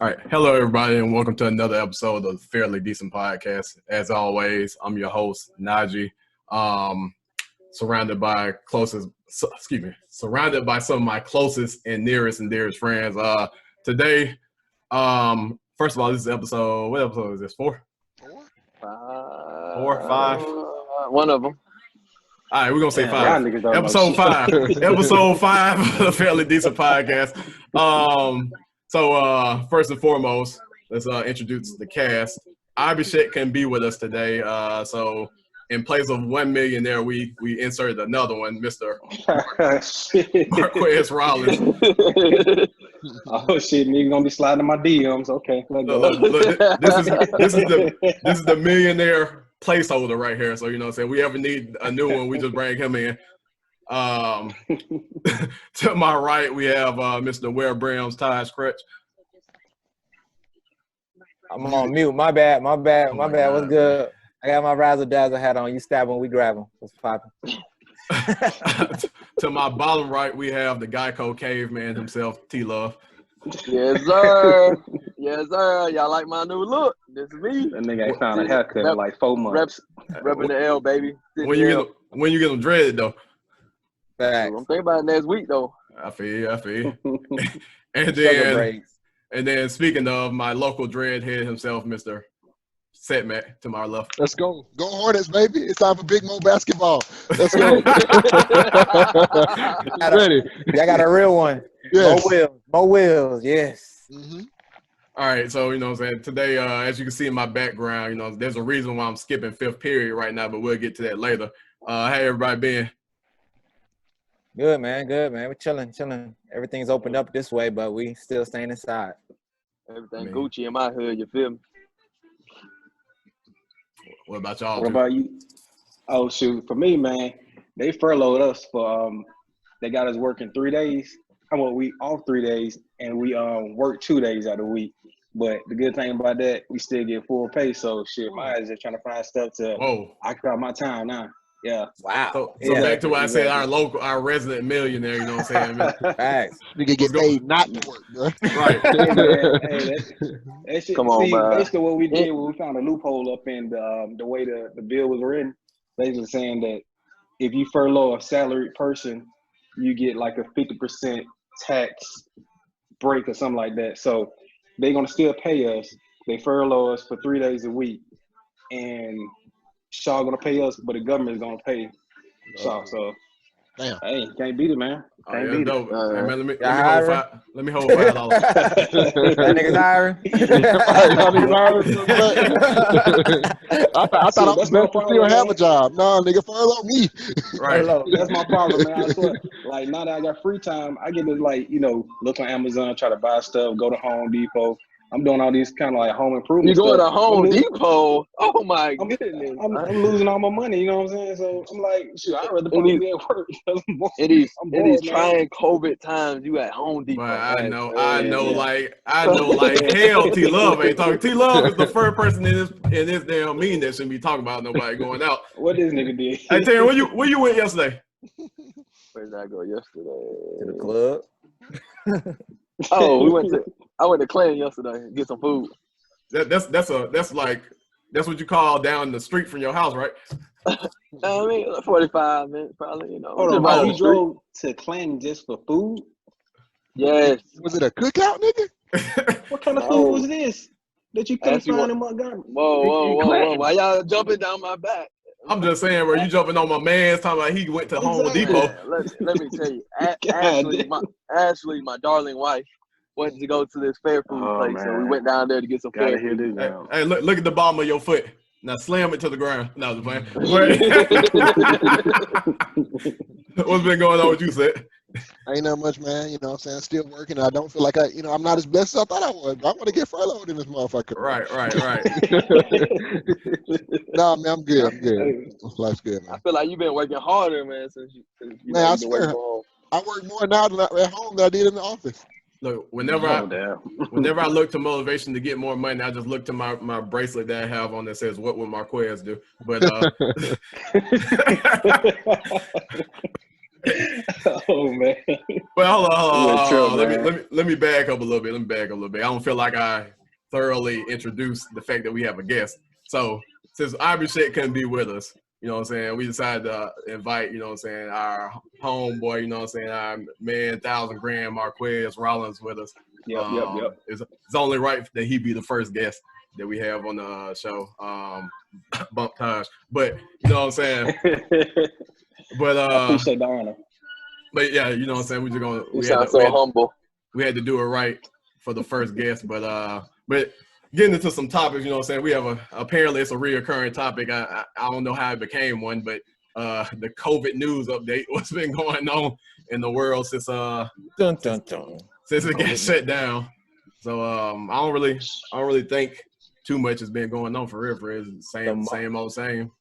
All right. Hello, everybody, and welcome to another episode of the Fairly Decent Podcast. As always, I'm your host, Najee. Surrounded by some of my closest and dearest friends. Today, first of all, this is episode. What episode is this? 4? 4, 5. One of them. All right, we're gonna say 5. Y'all niggas don't know Episode shit. 5. Episode 5 of the Fairly Decent Podcast. So first and foremost, let's introduce the cast. Abhishek can be with us today. So in place of one millionaire, we inserted another one, Mr. Marquez Rollins. Oh shit, nigga gonna be sliding in my DMs. Okay, let go. Look, this is the millionaire placeholder right here. So you know what I'm saying, we ever need a new one, we just bring him in. To my right, we have Mr. Ware Brams, Taj Crutch. I'm on mute. My bad. Oh What's good? I got my razzle dazzle hat on. You stab when we grab them. What's poppin'? To my bottom right, we have the Geico caveman himself, T Love. Yes, sir. Yes, sir. Y'all like my new look? This is me. That nigga ain't found a haircut in like 4 months. Repping the L, baby. When you get them dreaded though? Facts. I'm thinking about it next week though. I feel you. Celebrate. And then speaking of my local dread head himself, Mr. Setmac to my left. Let's go. Go Hornets, baby. It's time for Big Mo basketball. Let's go. Ready. I got a real one. Yes. Mo Wills. Yes. Mm-hmm. All right, so, you know what I'm saying, today, as you can see in my background, you know, there's a reason why I'm skipping 5th period right now, but we'll get to that later. How everybody been? Good, man. We're chilling. Everything's opened up this way, but we still staying inside. Everything Gucci in my hood, you feel me? What about y'all? What about you? Oh shoot, for me, man, they furloughed us for they got us working 3 days. We off 3 days and we work 2 days out of the week. But the good thing about that, we still get full pay. So shit, my ass just trying to find stuff to occupy my time now. Yeah. Wow. So Yeah. back to what I said, our resident millionaire, you know what I'm saying? Facts. Nigga get paid not to work, bro. Right. Hey, man, that shit, Come on, see, man. basically what we did was we found a loophole up in the way the bill was written, basically saying that if you furlough a salaried person, you get like a 50% tax break or something like that. So they're gonna still pay us. They furlough us for 3 days a week, and Shaw gonna pay us, but the government is gonna pay Shaw. So Damn. hey, can't beat it, man. Oh, Can't yeah, beat dope. it. Hey, man, let me hold $5. That nigga's hiring. I thought I was meant to still have a job. No, nigga, furlough me. Right. That's my problem, man. I swear. Like now that I got free time, I get to look on Amazon, try to buy stuff, go to Home Depot. I'm doing all these kind of like home improvement. You going stuff. to Home Depot? Oh my goodness. I'm losing all my money. You know what I'm saying? So I'm like, shoot, I'd rather probably be at work. It is man. trying COVID times. You at Home Depot. But I man. know, Yeah. like hell, T Love ain't talking. T Love is the first person in this damn meeting that shouldn't be talking about nobody going out. What this nigga did? Hey, Terry, where you went yesterday? Where did I go yesterday? To the club. Oh, I went to Clinton yesterday, get some food. That's what you call down the street from your house, right? I mean, 45 minutes probably, you know. Hold Just on, down you the street. drove to Clinton just for food? Yes. Was it a cookout, nigga? What kind of No. food was this that you couldn't Ask you find what- in Montgomery? Whoa. Why y'all jumping down my back? I'm just saying, bro, you jumping on my man's talking about he went to Home Exactly. Depot. Man, let me tell you, God Ashley, my darling wife, wanted to go to this fair food place, so we man. went down there to get some Gotta fair hear food. this now. Hey, look at the bottom of your foot. Now slam it to the ground. No, just playing. What's been going on with you, Seth? Ain't that much, man. You know what I'm saying? Still working. I don't feel like I'm not as blessed as I thought I was. I want to get furloughed in this motherfucker. Right. Nah, man, I'm good. Life's good, I man. feel like you've been working harder, man, since you Man, I you've been working swear. from home. I work more now at home than I did in the office. Look, whenever I look to motivation to get more money, I just look to my bracelet that I have on that says "What would Marquez do?" But Oh man. Well, hold Yeah, true, on. man. Let me back up a little bit. I don't feel like I thoroughly introduced the fact that we have a guest. So since Abhishek couldn't be with us, you know what I'm saying, we decided to invite, you know what I'm saying, our homeboy, you know what I'm saying, our man 1,000 grand Marquez Rollins with us. Yep. It's only right that he be the first guest that we have on the show. Bump Taj. But you know what I'm saying? But I appreciate the honor. But yeah, you know what I'm saying, You sound so humble. we had to do it right for the first guest, but getting into some topics, you know what I'm saying, we have apparently it's a reoccurring topic. I don't know how it became one, but the COVID news update, what's been going on in the world since Dun, dun, dun. since it got shut down. So I don't really think too much has been going on for real. It's same old same.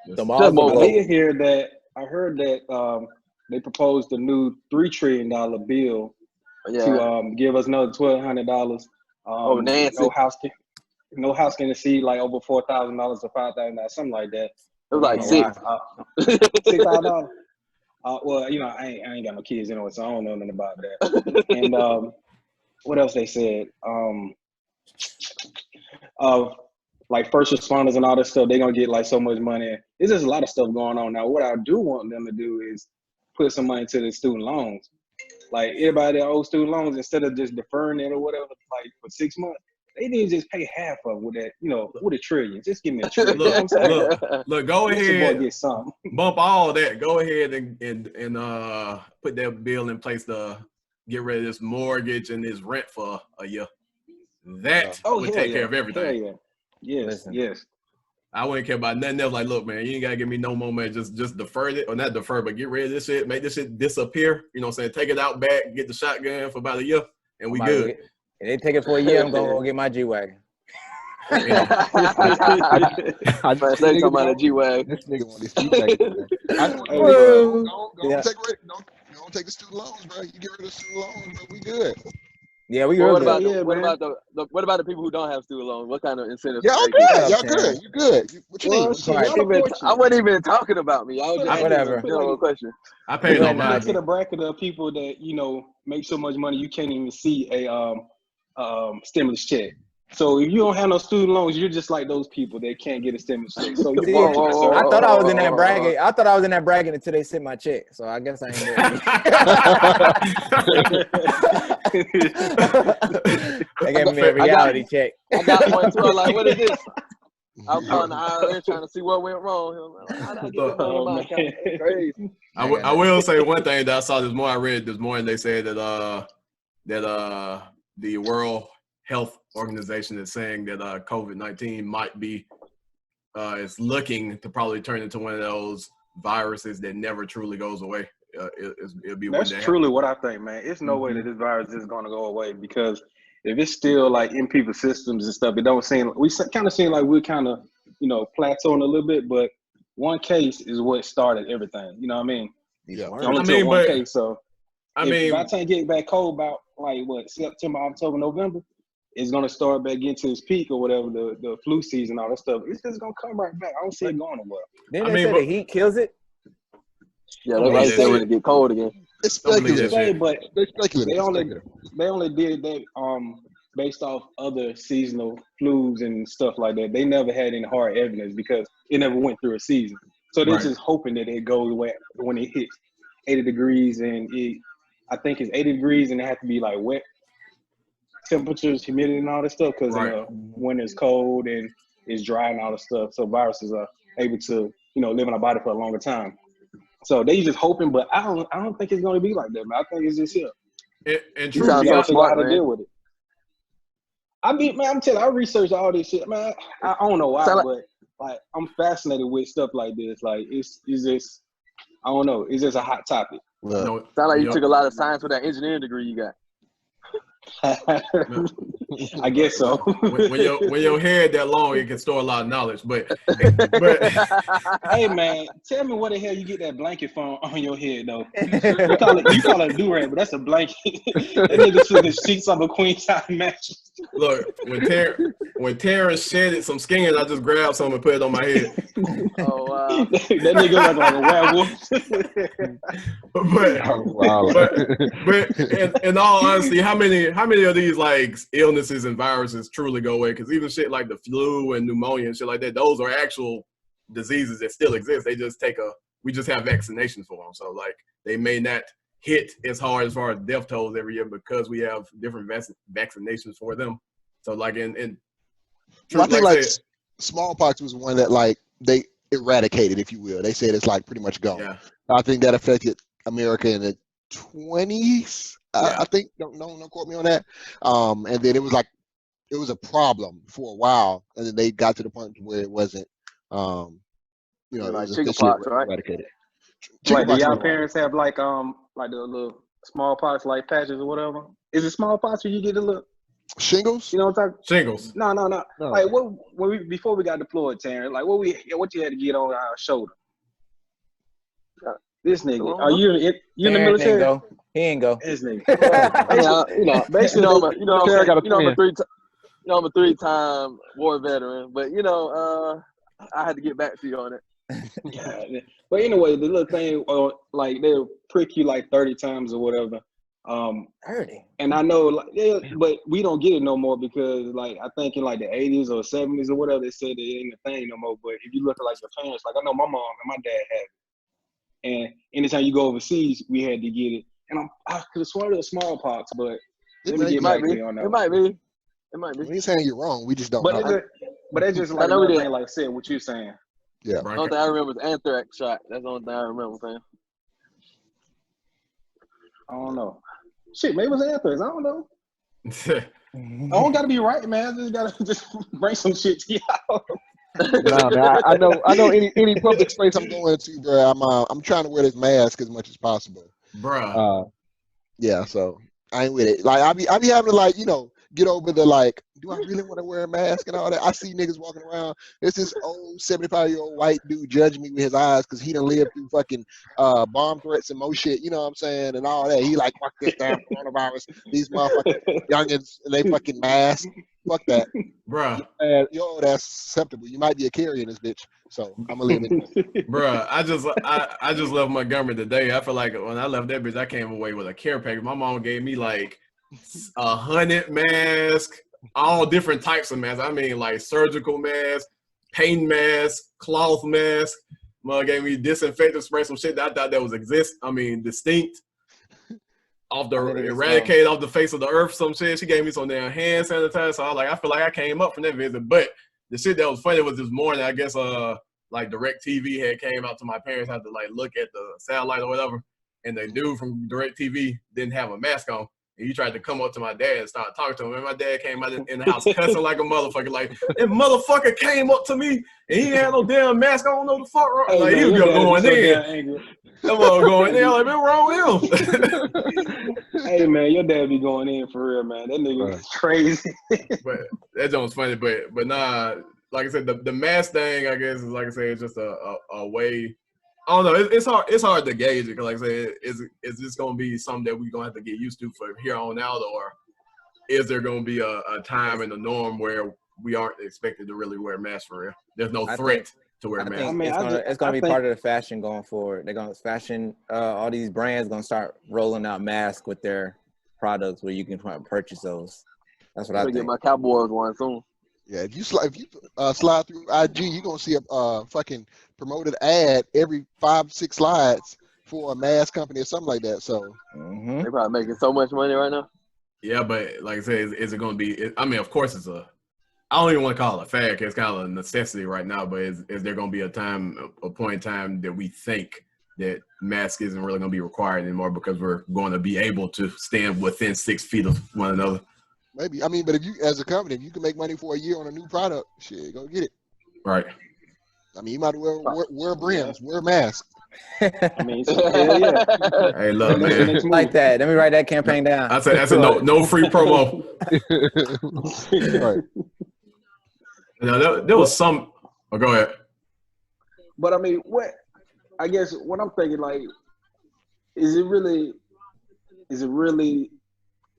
The malls more are I vote. did hear that. I heard that they proposed a new $3 trillion bill Yeah. to give us another $1,200. Nancy. No house can exceed like over $4,000 or $5,000, something like that. It was like Oh, six. wow. $6,000. Well, you know, I ain't got no kids anyway, so I don't know nothing about that. And what else they said? Like first responders and all this stuff, they're gonna get like so much money. There's just a lot of stuff going on now. What I do want them to do is put some money to the student loans. Like everybody that owes student loans, instead of just deferring it or whatever, like for 6 months, they need to just pay half of with that, you know, with $1 trillion. Just give me $1 trillion. You know what I'm saying? Look, go Let your boy ahead, get something. bump all that. Go ahead and put that bill in place to get rid of this mortgage and this rent for a year. That would hell take care yeah. of everything. Hell yeah. Listen. Yes. I wouldn't care about nothing else. Like, look, man, you ain't gotta give me no more money. Just defer it, or not defer, but get rid of this shit. Make this shit disappear. You know what I'm saying? Take it out back, get the shotgun for about a year, and we good. If they take it for a year, I'm gonna go get my G-Wagon. I say talking about a G-Wag. This nigga want his G-Wagon. Don't take the student loans, bro. You get rid of the student loans, bro. We good. Yeah, we Well, good. what about the people who don't have student loans? What kind of incentives? Y'all do they get? good. Y'all good. You good. What you Well, need? shit, Right. I wasn't even talking about me. I was just Whatever. asking a general question. I pay Go no ahead, mind. Get to the bracket of people that, you know, make so much money you can't even see a stimulus check. So if you don't have no student loans, you're just like those people that can't get a stimulus check. So you're fortunate, sir. I thought I was in that bracket. I thought I was in that bracket until they sent my check. So I guess I ain't there. They gave me a reality check. I got one too. I'm like, what is this? I was calling the IRS trying to see what went wrong. How did I get this money in my account? It's crazy. I will say one thing that I saw this morning. I read this morning. They said that the World Health Organization is saying that COVID-19 might be is looking to probably turn into one of those viruses that never truly goes away. It'll be That's truly what I think, man. It's no way that this virus is going to go away, because if it's still like in people's systems and stuff, it don't seem, we kind of seem like we're kind of, you know, plateauing a little bit, but one case is what started everything. You know what I mean? Yeah. It only took one case. So by the time you get back cold about like what, September, October, November, it's gonna start back into its peak or whatever, the flu season, all that stuff. It's just gonna come right back. I don't see it going nowhere. Didn't they say the heat kills it? Yeah, that's right. Say when it get cold again. It's speculative. But It's speculative. they only did that based off other seasonal flus and stuff like that. They never had any hard evidence because it never went through a season. So they're just hoping that it goes away when it hits 80 degrees, and I think it's 80 degrees and it has to be like wet temperatures, humidity, and all this stuff, because when it's cold and it's dry and all this stuff, so viruses are able to, you know, live in our body for a longer time. So they just hoping, but I don't think it's going to be like that, man. I think it's just here. And You sound so smart, how to man. deal with it. I'm telling you, I researched all this shit, man. I don't know why, but like I'm fascinated with stuff like this. Like it's just, I don't know, it's just a hot topic. No, Sound like you took a lot of science with that engineering degree you got. I guess so. when your head that long, it can store a lot of knowledge. But hey man, tell me where the hell you get that blanket from on your head though? You call it a do-rag, but that's a blanket. That nigga took the sheets off a queen size mattress. Look, when Terrence shedded some skin, I just grabbed some and put it on my head. Oh wow. That nigga look like a werewolf. But Oh, wow. but in all honesty, how many of these like illnesses and viruses truly go away? Because even shit like the flu and pneumonia and shit like that, those are actual diseases that still exist. They just we just have vaccinations for them. So like they may not hit as hard as far as death tolls every year because we have different vaccinations for them. So like in Well, I think like like said, smallpox was one that like they eradicated, if you will. They said it's like pretty much gone. yeah. I think that affected America in the 20s. Yeah. I think don't quote me on that. And then it was a problem for a while, and then they got to the point where it wasn't. It Like was chickenpox, officially right? eradicated. Like, do Chickenpox y'all was one. parents have like the little smallpox like patches or whatever? Is it smallpox when you get the little? Shingles? You know what I'm talking? Shingles. No. No. Like before we got deployed, Terrence, like what you had to get on our shoulder? This nigga, are you in the Terrence military? He ain't go. This nigga. Basically, Terrence got a twin. I'm a 3-time war veteran, but I had to get back to you on it. Yeah. But anyway, the little thing, like they'll prick you like 30 times or whatever. 30. And I know, like, but we don't get it no more because, like, I think in like the 80s or 70s or whatever, they said it ain't a thing no more. But if you look at like your parents, like I know my mom and my dad had it. And anytime you go overseas, we had to get it. And I could have sworn it was smallpox, but let me get back to you on that. It might be. We ain't saying you're wrong. We just don't But know. that's just like another thing, like I said, what you're saying. Yeah. The only thing I remember is anthrax shot. That's the only thing I remember, fam. I don't know. Shit, maybe it was anthrax. I don't know. I don't gotta be right, man. I just gotta bring some shit to y'all. Nah, man, I know any public space I'm going to, bro. I'm trying to wear this mask as much as possible. Bruh. Yeah, so I ain't with it. Like I be having to like, get over the like, do I really want to wear a mask and all that? I see niggas walking around. There's this old 75-year-old white dude judging me with his eyes because he done lived through fucking bomb threats and more shit, you know what I'm saying, and all that. He like, fuck this damn coronavirus. These motherfucking youngins and they fucking mask. Fuck that. Bruh. Yo, that's susceptible. You might be a carrier in this bitch. So I'm gonna leave it. Bruh, I just left Montgomery today. I feel like when I left that bitch, I came away with a care package. My mom gave me like 100 masks, all different types of masks. I mean, like surgical masks, pain masks, cloth masks. Mother gave me disinfectant spray, some shit that I thought that was distinct. Eradicated off the face of the earth, some shit. She gave me some damn hand sanitizer. So I feel like I came up from that visit. But the shit that was funny was this morning, I guess like DirecTV had came out to my parents' house to like look at the satellite or whatever. And the dude from DirecTV didn't have a mask on. And he tried to come up to my dad and start talking to him. And my dad came out in the house cussing like a motherfucker. Like, that motherfucker came up to me and he had no damn mask. I don't know the fuck wrong. Hey, like, man, he was going in. That mother going in. Like, what's wrong with him? Hey, man, your dad be going in for real, man. That nigga is crazy. But that joke's funny. But nah, like I said, the mask thing, I guess, is like I said, it's just a way. I don't know. It's hard to gauge it. Cause like I said, is this gonna be something that we're gonna have to get used to from here on out, or is there gonna be a time and a norm where we aren't expected to really wear masks for real? There's no threat to wear masks. I think it's gonna be part of the fashion going forward. They're gonna fashion. All these brands gonna start rolling out masks with their products where you can purchase those. That's what I think. Get my Cowboys one soon. Yeah, if you slide through IG, you're gonna see a fucking promoted ad every 5-6 slides for a mask company or something like that. So they probably making so much money right now. Yeah, but like I said, is it going to be? I mean, of course, I don't even want to call it a fad. It's kind of a necessity right now. But is there going to be a point in time that we think that mask isn't really going to be required anymore because we're going to be able to stand within 6 feet of one another? Maybe. I mean, but if you, as a company, if you can make money for a year on a new product, shit, go get it. Right. I mean, you might as well wear brims, wear masks. I mean, yeah. Hey, look, man. Like that. Let me write that campaign down. I said no free promo. Right. There was some. Oh, go ahead. But I mean, what I'm thinking, like, is it really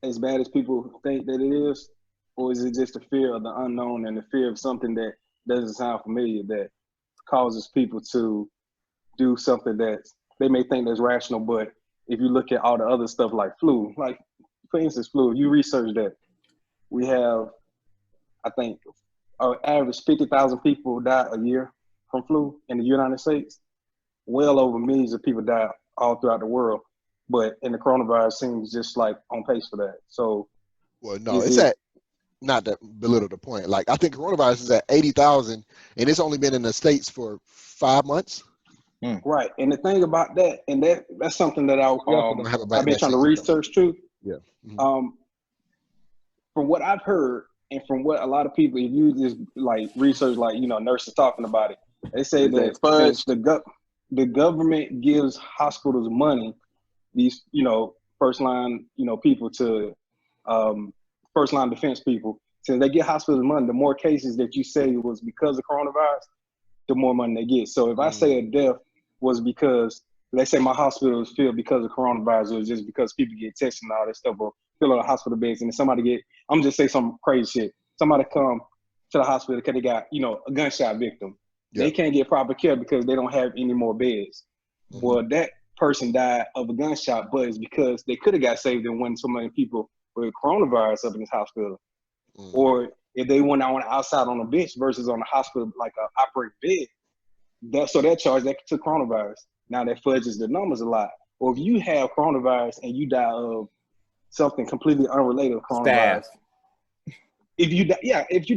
as bad as people think that it is? or is it just the fear of the unknown and the fear of something that doesn't sound familiar that causes people to do something that they may think that's rational, but if you look at all the other stuff like flu, like for instance, flu, if you research that, we have, I think, on average 50,000 people die a year from flu in the United States. Well over millions of people die all throughout the world, but in the coronavirus seems just like on pace for that. So, well, no, it's at, not to belittle the point. Like I think coronavirus is at 80,000, and it's only been in the States for 5 months. Right, and the thing about that, and that's something that I've been trying to research too. Yeah. From what I've heard, and from what a lot of people, if you just like research, like nurses talking about it, they say that since the government gives hospitals money, these first line people to first line defense people, since they get hospitals money, the more cases that you say was because of coronavirus, the more money they get. So if I say a death was because, let's say my hospital was filled because of coronavirus, or just because people get tested and all that stuff, or fill out the hospital beds, and then somebody I'm just say some crazy shit. Somebody come to the hospital because they got, a gunshot victim. They can't get proper care because they don't have any more beds. Well, that person died of a gunshot, but it's because they could have got saved and when so many people with coronavirus up in this hospital. Or if they went out outside on a bench versus on a hospital, like an operating bed, that charge that to coronavirus. Now that fudges the numbers a lot. Or if you have coronavirus and you die of something completely unrelated to coronavirus, if you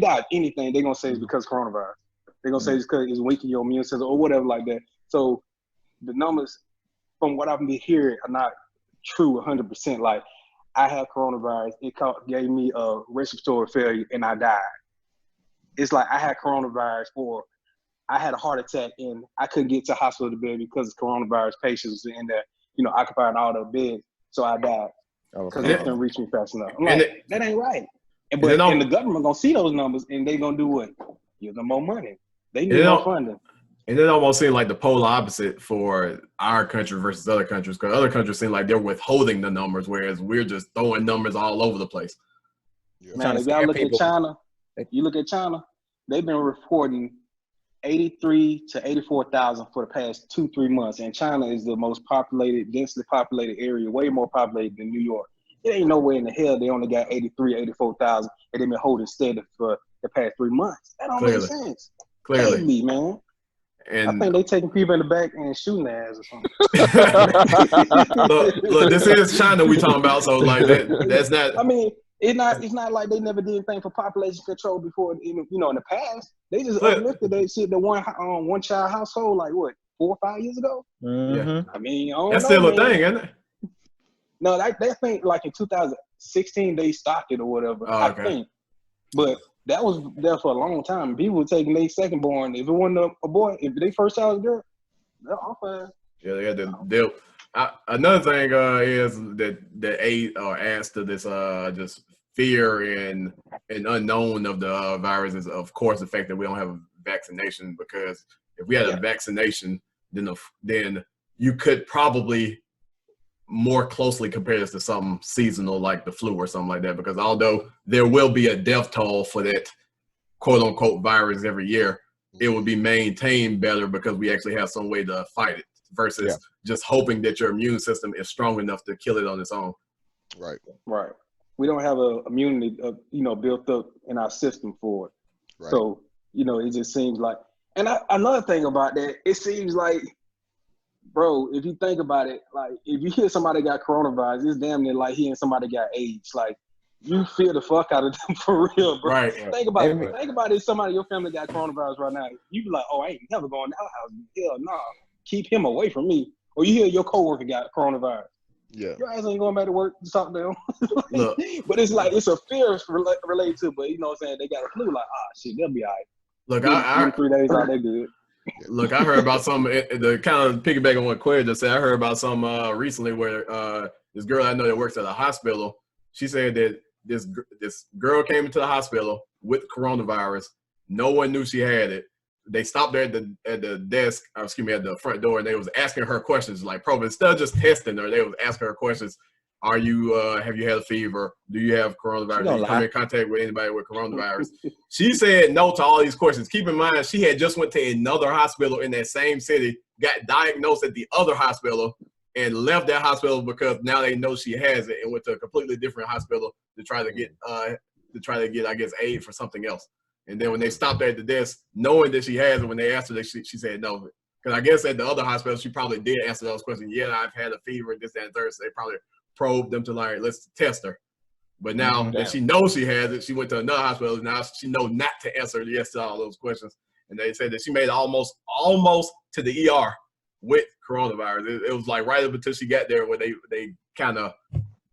die of anything, they're gonna say it's because of coronavirus. They're gonna say it's because it's weakening your immune system or whatever like that. So the numbers, from what I've been hearing, are not true 100%. Like I had coronavirus, it gave me a respiratory failure, and I died. It's like I had coronavirus, or I had a heart attack, and I couldn't get to hospital bed because coronavirus patients were in there, occupying all the beds, so I died because they couldn't reach me fast enough. I'm like, that ain't right. And the government gonna see those numbers, and they gonna do what? Give them more money. They need more funding. And it almost seemed like the polar opposite for our country versus other countries, because other countries seem like they're withholding the numbers, whereas we're just throwing numbers all over the place. Man, if y'all look at China, they've been reporting 83 to 84,000 for the past 2-3 months, and China is the most populated, densely populated area, way more populated than New York. It ain't nowhere in the hell they only got 83, 84,000, and they've been holding steady for the past 3 months. That don't make sense. Clearly, Maybe, man. And I think they taking people in the back and shooting their ass or something. look, this is China we talking about, so like that's not. I mean, it's not like they never did anything for population control before. Even in the past, they just uplifted that shit. The one child household, like what, 4 or 5 years ago. Yeah, I mean, that's still a thing, isn't it? No, that thing like in 2016 they stopped it or whatever. I think, but that was there for a long time. People were taking their second born. If it wasn't a boy, if they first child was a girl, they're off fast. Yeah, they got the deal. Another thing is that adds to this just fear and unknown of the virus is, of course, the fact that we don't have a vaccination. Because if we had a vaccination, then you could probably more closely compare this to something seasonal like the flu or something like that, because although there will be a death toll for that quote unquote virus every year, it will be maintained better because we actually have some way to fight it versus just hoping that your immune system is strong enough to kill it on its own. Right. We don't have a immunity built up in our system for it. Right. So, it just seems like, and another thing about that, it seems like, bro, if you think about it, like if you hear somebody got coronavirus, it's damn near like hearing somebody got AIDS. Like you fear the fuck out of them for real, bro. Right. Think about it. Think about it. If somebody in your family got coronavirus right now, you be like, oh, I ain't never going to that house. Hell no. Keep him away from me. Or you hear your coworker got coronavirus. Yeah. Your ass ain't going back to work to talk to them. But it's like it's a fear related to it. But you know what I'm saying? They got a flu. Like, shit, they'll be all right. Look, 3 days out, they good. Look, I heard about some, the kind of piggyback on what Quay just said, I heard about some recently where this girl I know that works at a hospital, she said that this girl came into the hospital with coronavirus. No one knew she had it. They stopped there at the desk, at the front door, and they was asking her questions. Like, probably instead of just testing her, they was asking her questions. Are you have you had a fever? Do you have coronavirus? Do you come in contact with anybody with coronavirus? She said no to all these questions. Keep in mind, she had just went to another hospital in that same city, got diagnosed at the other hospital, and left that hospital because now they know she has it, and went to a completely different hospital to try to get I guess aid for something else. And then when they stopped her at the desk, knowing that she has it, when they asked her, she said no. Because I guess at the other hospital, she probably did answer those questions. Yeah, I've had a fever, this, that, and third. So they probably probed them to like, let's test her. But now that she knows she has it, she went to another hospital. Now she knows not to answer yes to all those questions. And they said that she made it almost to the ER with coronavirus. It was like right up until she got there where they kind of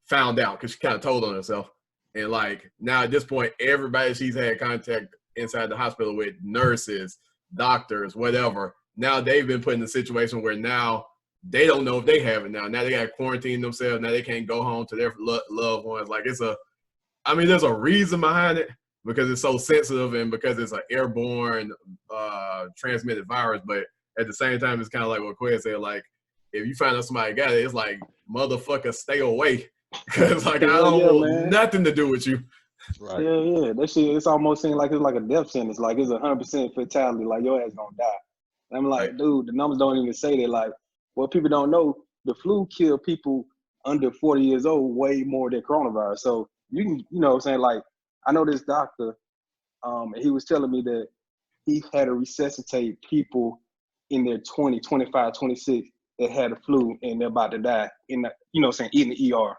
found out because she kind of told on herself. And like now at this point, everybody she's had contact inside the hospital with, nurses, doctors, whatever, now they've been put in a situation where now they don't know if they have it now. Now they got to quarantine themselves. Now they can't go home to their loved ones. Like there's a reason behind it because it's so sensitive and because it's an airborne transmitted virus. But at the same time, it's kind of like what Quay said, like if you find out somebody got it, it's like, motherfucker, stay away. Because like I don't want nothing to do with you. Right. Yeah. That shit, it's almost seems like it's like a death sentence. Like it's 100% fatality. Like your ass gonna die. And I'm like, dude, the numbers don't even say that. Like, what people don't know, the flu killed people under 40 years old way more than coronavirus. So you can, you know what I'm saying? Like, I know this doctor, and he was telling me that he had to resuscitate people in their 20, 25, 26 that had the flu and they're about to die in the, you know what I'm saying, in the ER.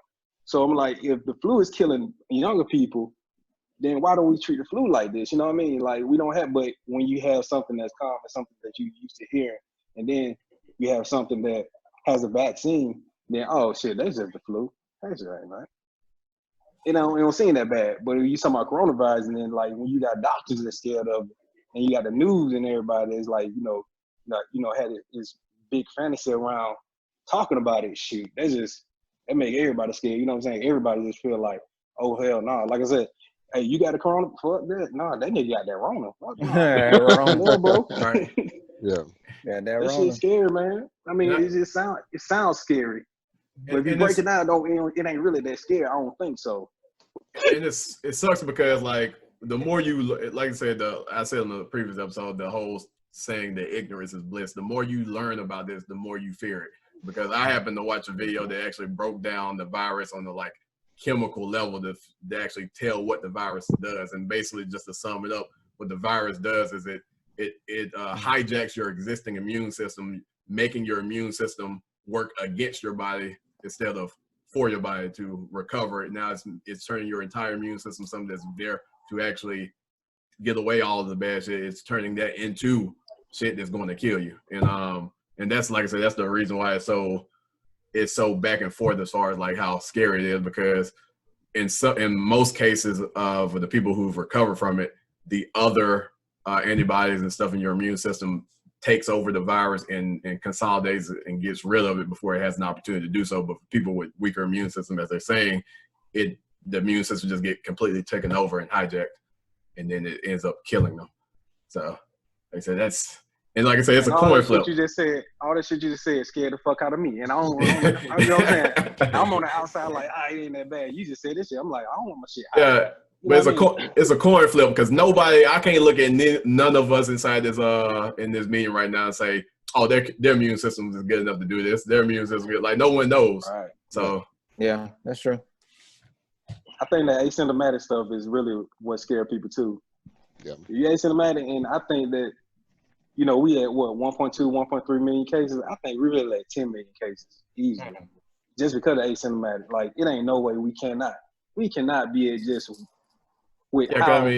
So I'm like, if the flu is killing younger people, then why don't we treat the flu like this? You know what I mean? Like we don't have, but when you have something that's common, something that you used to hear, and then you have something that has a vaccine, then oh shit, that's just the flu. That's right, man. It don't seem that bad. But if you talking about coronavirus, and then like when you got doctors that's scared of it, and you got the news and everybody is like, had this big fantasy around talking about it. Shoot, that make everybody scared. You know what I'm saying? Everybody just feel like, oh hell no. Like I said, hey, you got a corona? Fuck that. Nah, that nigga got that Rona. Fuck no. Bro. Right. Yeah. That shit's scary, man. I mean, it sounds scary. But if you break it down, it ain't really that scary. I don't think so. And it sucks because like the more you, like I said, I said in the previous episode, the whole saying that ignorance is bliss. The more you learn about this, the more you fear it. Because I happened to watch a video that actually broke down the virus on the like chemical level to actually tell what the virus does. And basically, just to sum it up, what the virus does is it hijacks your existing immune system, making your immune system work against your body instead of for your body to recover it. Now it's turning your entire immune system, something that's there to actually get away all of the bad shit. It's turning that into shit that's going to kill you. And that's, like I said, that's the reason why it's so back and forth as far as like how scary it is, because in most cases of the people who've recovered from it, the other antibodies and stuff in your immune system takes over the virus and consolidates it and gets rid of it before it has an opportunity to do so. But for people with weaker immune system, as they're saying, the immune system just get completely taken over and hijacked, and then it ends up killing them. So like I said, and like I said, it's a coin flip. All that shit you just said scared the fuck out of me. And I don't you know what I'm saying? I'm on the outside like, it ain't that bad. You just said this shit. I'm like, I don't want my shit high. Yeah, but it's a coin flip because I can't look at none of us inside this in this meeting right now and say, oh, their immune system is good enough to do this. Their immune system is good. Like no one knows. Right. So yeah, that's true. I think that asymptomatic stuff is really what scares people too. Yeah. You asymptomatic, and I think that, we had 1.2, 1.3 million cases. I think we really at 10 million cases easily, just because of asymptomatic. Like it ain't no way we cannot be at just with how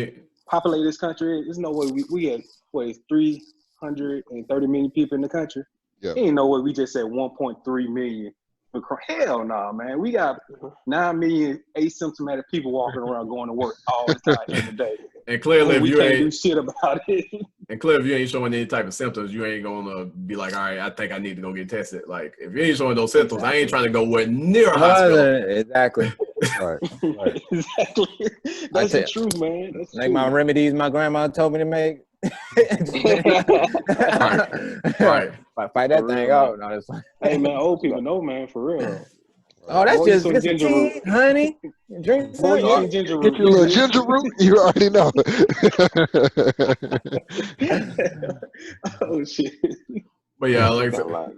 populated this country is. There's no way we had 330 million people in the country. Yeah. Ain't no way we just said 1.3 million. Hell no, man. We got 9 million asymptomatic people walking around going to work all the time every day. And clearly, if you ain't do shit about it. And clearly, if you ain't showing any type of symptoms, you ain't gonna be like, all right, I think I need to go get tested. Like, if you ain't showing those symptoms, I ain't trying to go near a hospital. Exactly. Right. Exactly. That's the truth, man. That's like my remedies my grandma told me to make. Right. Fight that thing out. No, hey man, old people know, man, for real. Oh, that's Boil you just some get some ginger tea, root. honey, and drink Boil you some. some ginger Get root. your little ginger root. You already know. Oh shit. But yeah, That like sound like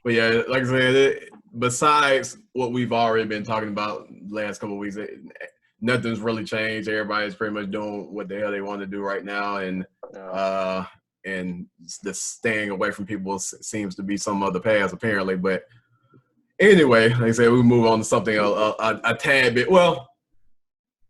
But yeah, like I said, besides what we've already been talking about the last couple of weeks, nothing's really changed. Everybody's pretty much doing what the hell they want to do right now, and the staying away from people seems to be some other paths apparently. But anyway, like I said, we move on to something a tad bit. Well,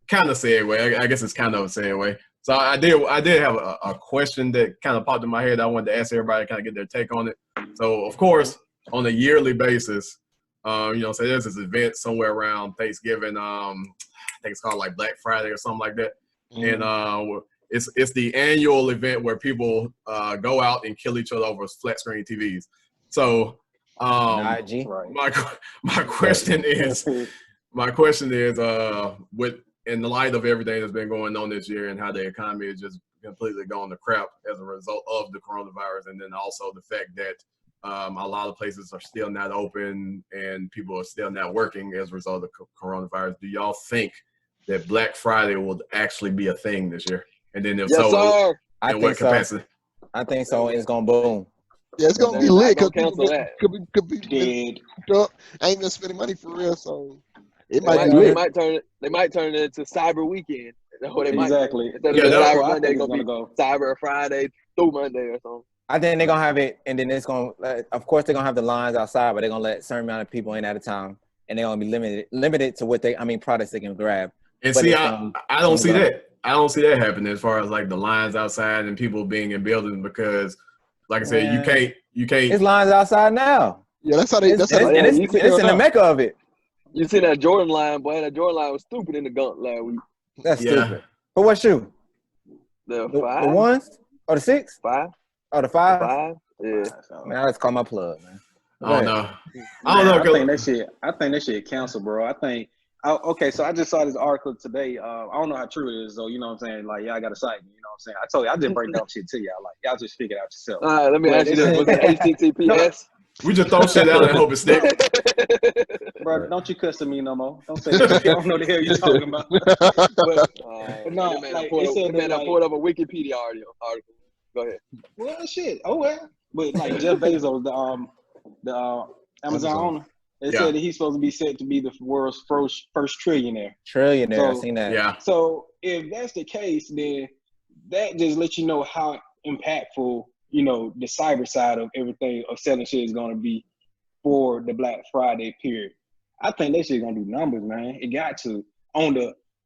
kind of segue. I guess it's kind of a segue. So I did have a question that kind of popped in my head. I wanted to ask everybody to kind of get their take on it. So of course, on a yearly basis, so there's this event somewhere around Thanksgiving. I think it's called like Black Friday or something like that. Mhm. And it's the annual event where people go out and kill each other over flat screen TVs. So IG. right. my question is with in the light of everything that's been going on this year and how the economy is just completely gone to crap as a result of the coronavirus, and then also the fact that a lot of places are still not open and people are still not working as a result of the coronavirus. Do y'all think that Black Friday will actually be a thing this year? And then if Yes, so, sir. I in think what so. capacity? I think so. It's gonna boom. Yeah, it's gonna They're be not lit gonna because people cancel that. could be Dead. up. Ain't gonna spend money for real, so it They might be might, they lit. might turn it. They might turn it into Cyber Weekend. That's what they might. Exactly. Instead of Yeah, the that's what Cyber I Monday, think it's it's gonna be gonna go. Cyber Friday through Monday or something. I think they're gonna have it, and then it's gonna. Of course, they're gonna have the lines outside, but they're gonna let a certain amount of people in at a time, and they're gonna be limited to what products they can grab. And But see, it's I gonna, don't it's see gonna go. that. I don't see that happening as far as like the lines outside and people being in buildings because, like I said, you Man, can't. it's lines outside now. Yeah, that's how they. That's how Oh, they. yeah, And you see, it's in the mecca of it. you see that Jordan line, boy. That Jordan line was stupid in the gunk last week. That's Yeah. stupid. But what shoe? The The five, ones or the six? five, Oh, the five. five. Yeah. Man, I just call my plug, man. I don't know. I Man, don't know. I think that shit cancel, bro. Okay, so I just saw this article today. I don't know how true it is, though. You know what I'm saying? Like, y'all got to cite me. You know what I'm saying? I told you, I just break down shit to y'all. Like, y'all just figure it out yourself. All right, let me But ask you they this: said- was it HTTPS? We just throw shit out and hope it sticks. Bro, don't you cuss to me no more. Don't say that shit. I don't know the hell you talking about. But no, like, it said that, like, pulled up a Wikipedia article. Go ahead. well, shit. Oh well. But like Jeff Bezos, the Amazon owner, they said that he's supposed to be set to be the world's first trillionaire. Trillionaire. I So- seen that. Yeah. So if that's the case, then that just lets you know how impactful, the cyber side of everything of selling shit is going to be for the Black Friday period. I think that shit gonna do numbers, man. It got to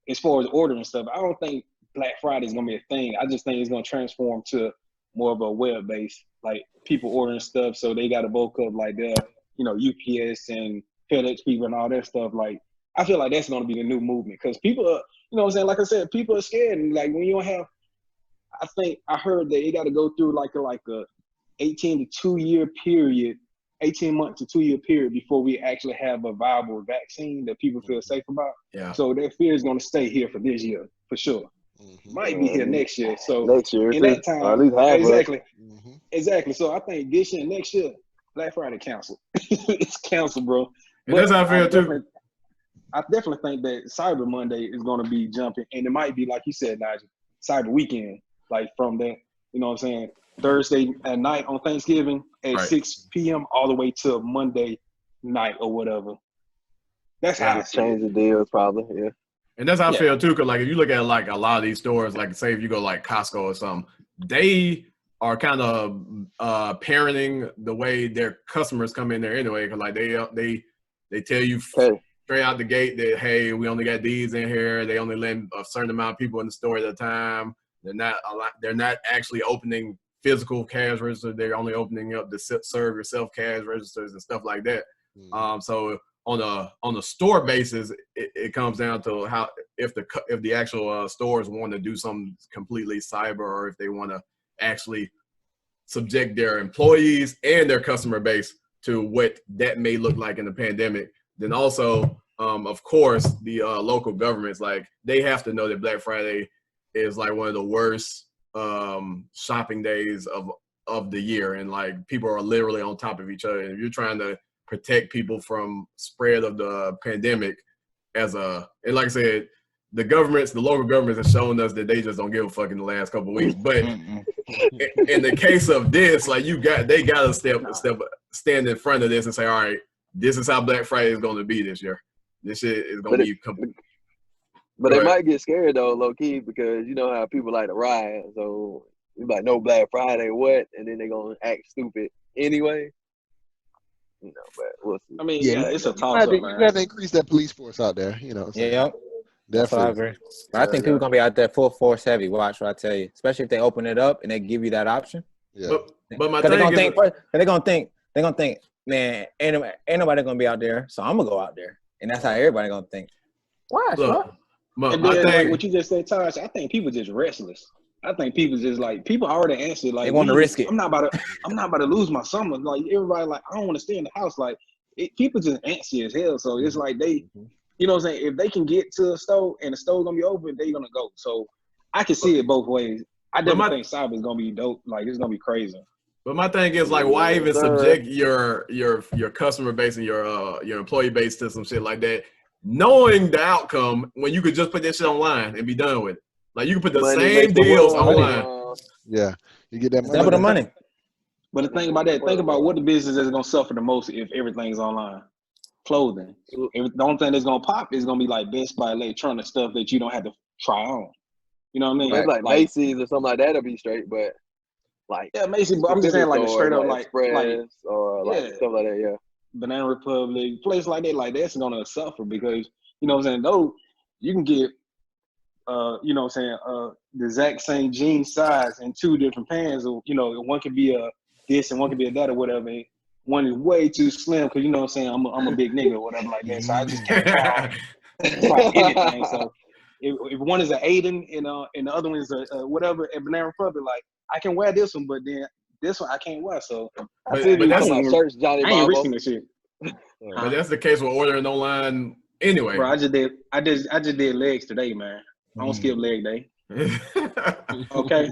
as far as ordering stuff. I don't think Black Friday is gonna be a thing. I just think it's gonna transform to more of a web based, like people ordering stuff, so they got to bulk up like the UPS and FedEx people and all that stuff. Like, I feel like that's gonna be the new movement because people are, what I'm saying, like I said, people are scared. And like when you don't have, I think I heard that you got to go through like a 18 month to 2 year period before we actually have a viable vaccine that people feel safe about. Yeah. So that fear is going to stay here for this year for sure. Might be here next year. So Next year, in too. that time, Or at least half of it. exactly. So I think this year, next year, Black Friday canceled. It's canceled, bro. And that's how I feel too. I definitely think that Cyber Monday is going to be jumping, and it might be like you said, Nigel, Cyber Weekend, like from that, you know what I'm saying, Thursday at night on Thanksgiving at 6 p.m. all the way to Monday night or whatever. That's how I see change the deals, probably. Yeah. And that's how I feel too, because like if you look at like a lot of these stores, like say if you go like Costco or something, they are kind of parenting the way their customers come in there anyway. Because like they tell you straight out the gate that, hey, we only got these in here. They only let a certain amount of people in the store at a time. They're not actually opening physical cash registers. They're only opening up to serve yourself cash registers and stuff like that. So on a store basis, it comes down to how if the actual stores want to do something completely cyber, or if they want to actually subject their employees and their customer base to what that may look like in the pandemic. Then also, of course, the local governments, like they have to know that Black Friday is like one of the worst shopping days of the year, and like people are literally on top of each other. And if you're trying to protect people from spread of the pandemic and like I said, the local governments have shown us that they just don't give a fuck in the last couple of weeks. But in the case of this, like they gotta stand in front of this and say, all right, this is how Black Friday is going to be this year. This shit is going to be. But they might get scared though, low key, because you know how people like to riot. So it's like no Black Friday, what? And then they're gonna act stupid anyway. You know, but we'll see. I mean, yeah, it's a toss up, man. You got to increase that police force out there. You know. Yeah. That's what I agree. But I think people gonna be out there full force heavy. Watch what I tell you, especially if they open it up and they give you that option. Yeah. But my thing they're gonna think, man, ain't nobody gonna be out there, so I'm gonna go out there, and that's how everybody gonna think. Watch, and then like what you just said, Tosh, I think people just restless. I think people just like people already answered like they want to risk it. I'm not about to lose my summer. Like everybody like I don't want to stay in the house. Like people just antsy as hell. So it's like they. You know what I'm saying? If they can get to a store and the store's gonna be open, they're gonna go. So I can see it both ways. I definitely think cyber is gonna be dope. Like it's gonna be crazy. But my thing is like, why even subject your customer base and your employee base to some shit like that, knowing the outcome when you could just put that shit online and be done with it. Like you can put the same deals online. Yeah, you get that money. Double the money. But the thing about that, think about what the business is gonna suffer the most if everything's online. Clothing. The only thing that's gonna pop is gonna be like Best Buy electronic stuff that you don't have to try on. You know what I mean? Maybe like Macy's or something like that'll be straight, but like Macy's. But I'm just saying like a straight up like Express or like stuff like that. Yeah, Banana Republic, place like that. Like that's gonna suffer because you know what I'm saying. Though you can get, you know what I'm saying, the exact same jean size in two different pants. Or you know, one could be a this and one could be a that or whatever. One is way too slim because you know what I'm saying. I'm a big nigga or whatever like that. So I just can't try anything. So if one is an Aiden and the other one is a whatever at Banana Republic, like I can wear this one, but then this one I can't wear. So but that's my search Johnny I ain't risking this shit. But that's the case with ordering online anyway. Bro, I just did legs today, man. I don't skip leg day. Okay.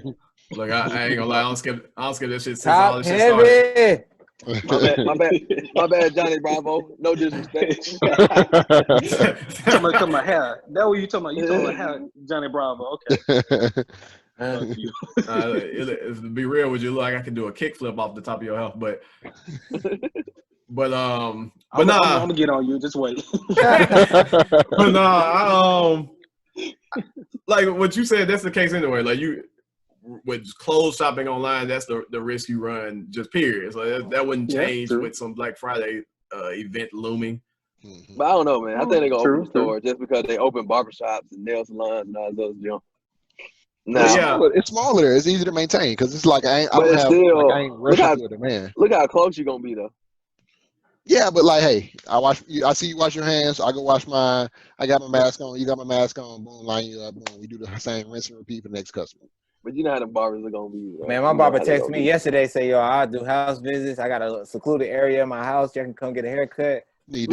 Look, I ain't gonna lie. I don't skip that shit since Top all this shit started. My bad, Johnny Bravo. No disrespect. I'm gonna cut my hair. That's what you talking about. You talking about hair, Johnny Bravo. Okay. To be real with you, look like I can do a kickflip off the top of your head, but I'm gonna get on you. Just wait. But like what you said, that's the case anyway. Like you. With clothes shopping online, that's the risk you run, just period. So that wouldn't change with some Black Friday event looming. But I don't know, man. I think they're going to open the store just because they open barbershops and nail salons and all those junk. It's smaller. It's easy to maintain because it's like I ain't rushing to it, man. Look how close you're going to be, though. Yeah, but like, hey, I see you wash your hands. I go wash mine. I got my mask on. You got my mask on. Boom, line you up. Boom, we do the same rinse and repeat for the next customer. But you know how the barbers are gonna be. Right? Man, my barber texted me yesterday, say, yo, I do house visits. I got a secluded area in my house. You can come get a haircut. I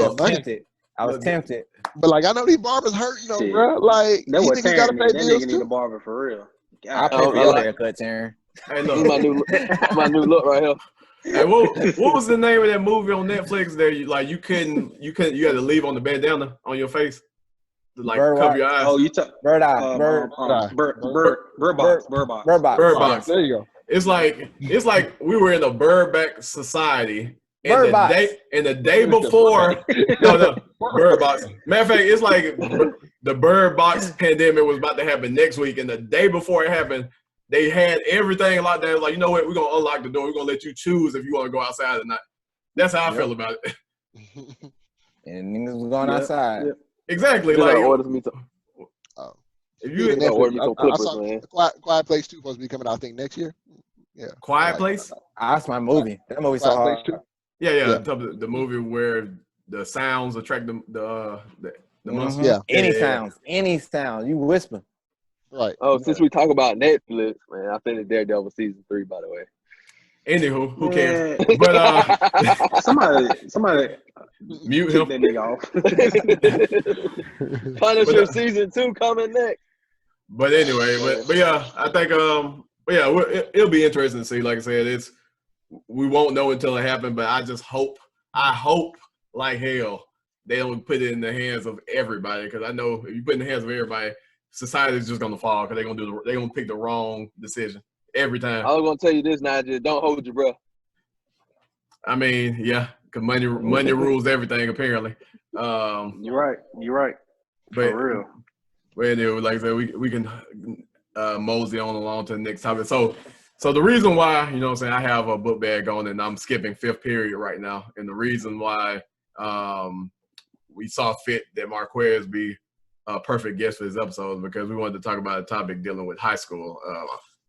was tempted. But like, I know these barbers hurt, bro. Like, that you niggas gotta pay bills need a barber for real. I pay for your haircut, Taryn. Hey, look. my new look right here. Hey, what was the name of that movie on Netflix there? You had to leave on the bandana on your face. Like cover your eyes. Oh, you took Bird Box. Bird Box. There you go. It's like we were in a bird back society. And the day before, Bird Box. Matter of fact, it's like the Bird Box pandemic was about to happen next week, and the day before it happened, they had everything locked down. Like, you know what? We're gonna unlock the door. We're gonna let you choose if you want to go outside or not. That's how I feel about it. And niggas was going outside. Yep. Exactly. Like, if you I saw Quiet Place 2 supposed to be coming out, I think, next year. Yeah. Quiet Place? That's my movie. That movie's so hard. Yeah. The movie where the sounds attract the monsters. Yeah. Any sound. You whisper. Right. Oh, since we talk about Netflix, man, I finished Daredevil season 3, by the way. Anywho, who cares? But somebody mute him. That nigga off. Punisher season 2 coming next. But anyway, but yeah, I think it'll be interesting to see. Like I said, we won't know until it happens. But I just hope I hope like hell they don't put it in the hands of everybody, because I know if you put it in the hands of everybody, society is just gonna fall because they're gonna pick the wrong decision every time. I was gonna tell you this, Nigel. Don't hold your breath. I mean, yeah, because money rules everything apparently. You're right. But, For real. But anyway, like I said, we can mosey on along to the next topic. So the reason why, you know what I'm saying, I have a book bag on and I'm skipping fifth period right now. And the reason why we saw fit that Marquez be a perfect guest for this episode is because we wanted to talk about a topic dealing with high school.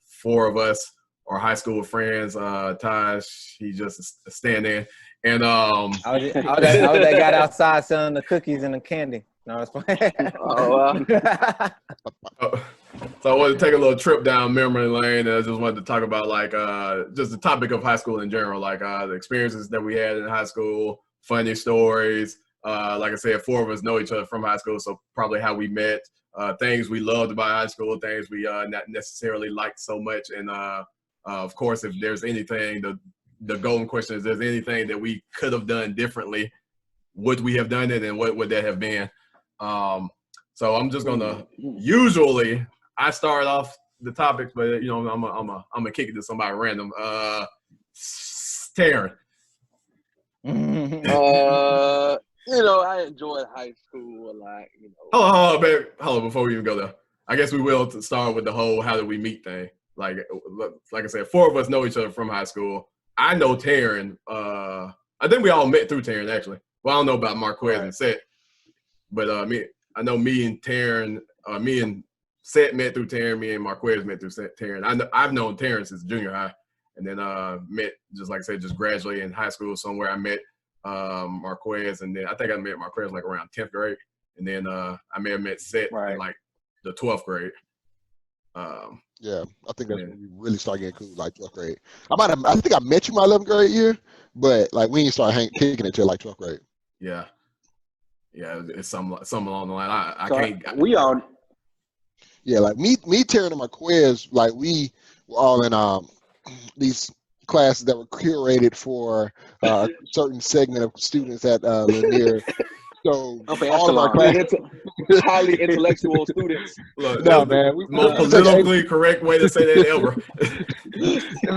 Four of us are high school friends. Taj, he just a stand-in. And I was that guy outside selling the cookies and the candy. No, it's fine. Oh, So I wanted to take a little trip down memory lane, and I just wanted to talk about like just the topic of high school in general, like the experiences that we had in high school, funny stories. Like I said, four of us know each other from high school, so probably how we met, things we loved about high school, things we not necessarily liked so much, and of course, if there's anything, the golden question is, there's anything that we could have done differently, would we have done it, and what would that have been? So I'm just gonna, usually I start off the topics, but you know, I'm gonna kick it to somebody random. Taryn. you know, I enjoyed high school a lot. You know. Hold on, before we even go there, I guess we will start with the whole how did we meet thing. Like I said, four of us know each other from high school. I know Taryn. I think we all met through Taryn actually. Well, I don't know about Marquez and Seth, but I know me and Taryn, me and Seth met through Taryn. Me and Marquez met through Taryn. I've known Taryn since junior high, and then met, just like I said, just gradually in high school somewhere. I met Marquez, and then I think I met Marquez like around 10th grade, and then I may have met Seth in like the 12th grade. Yeah, I think that's when we really started getting cool, like 12th grade. I think I met you my 11th grade year, but like we didn't start kicking it till like 12th grade. Yeah, it's some along the line. I can't. We all. Yeah, like me, Taryn, and Marquez, like we were all in these classes that were curated for a certain segment of students at Lanier. So all of our classes, highly intellectual students. Look, no man, most politically correct way to say that ever.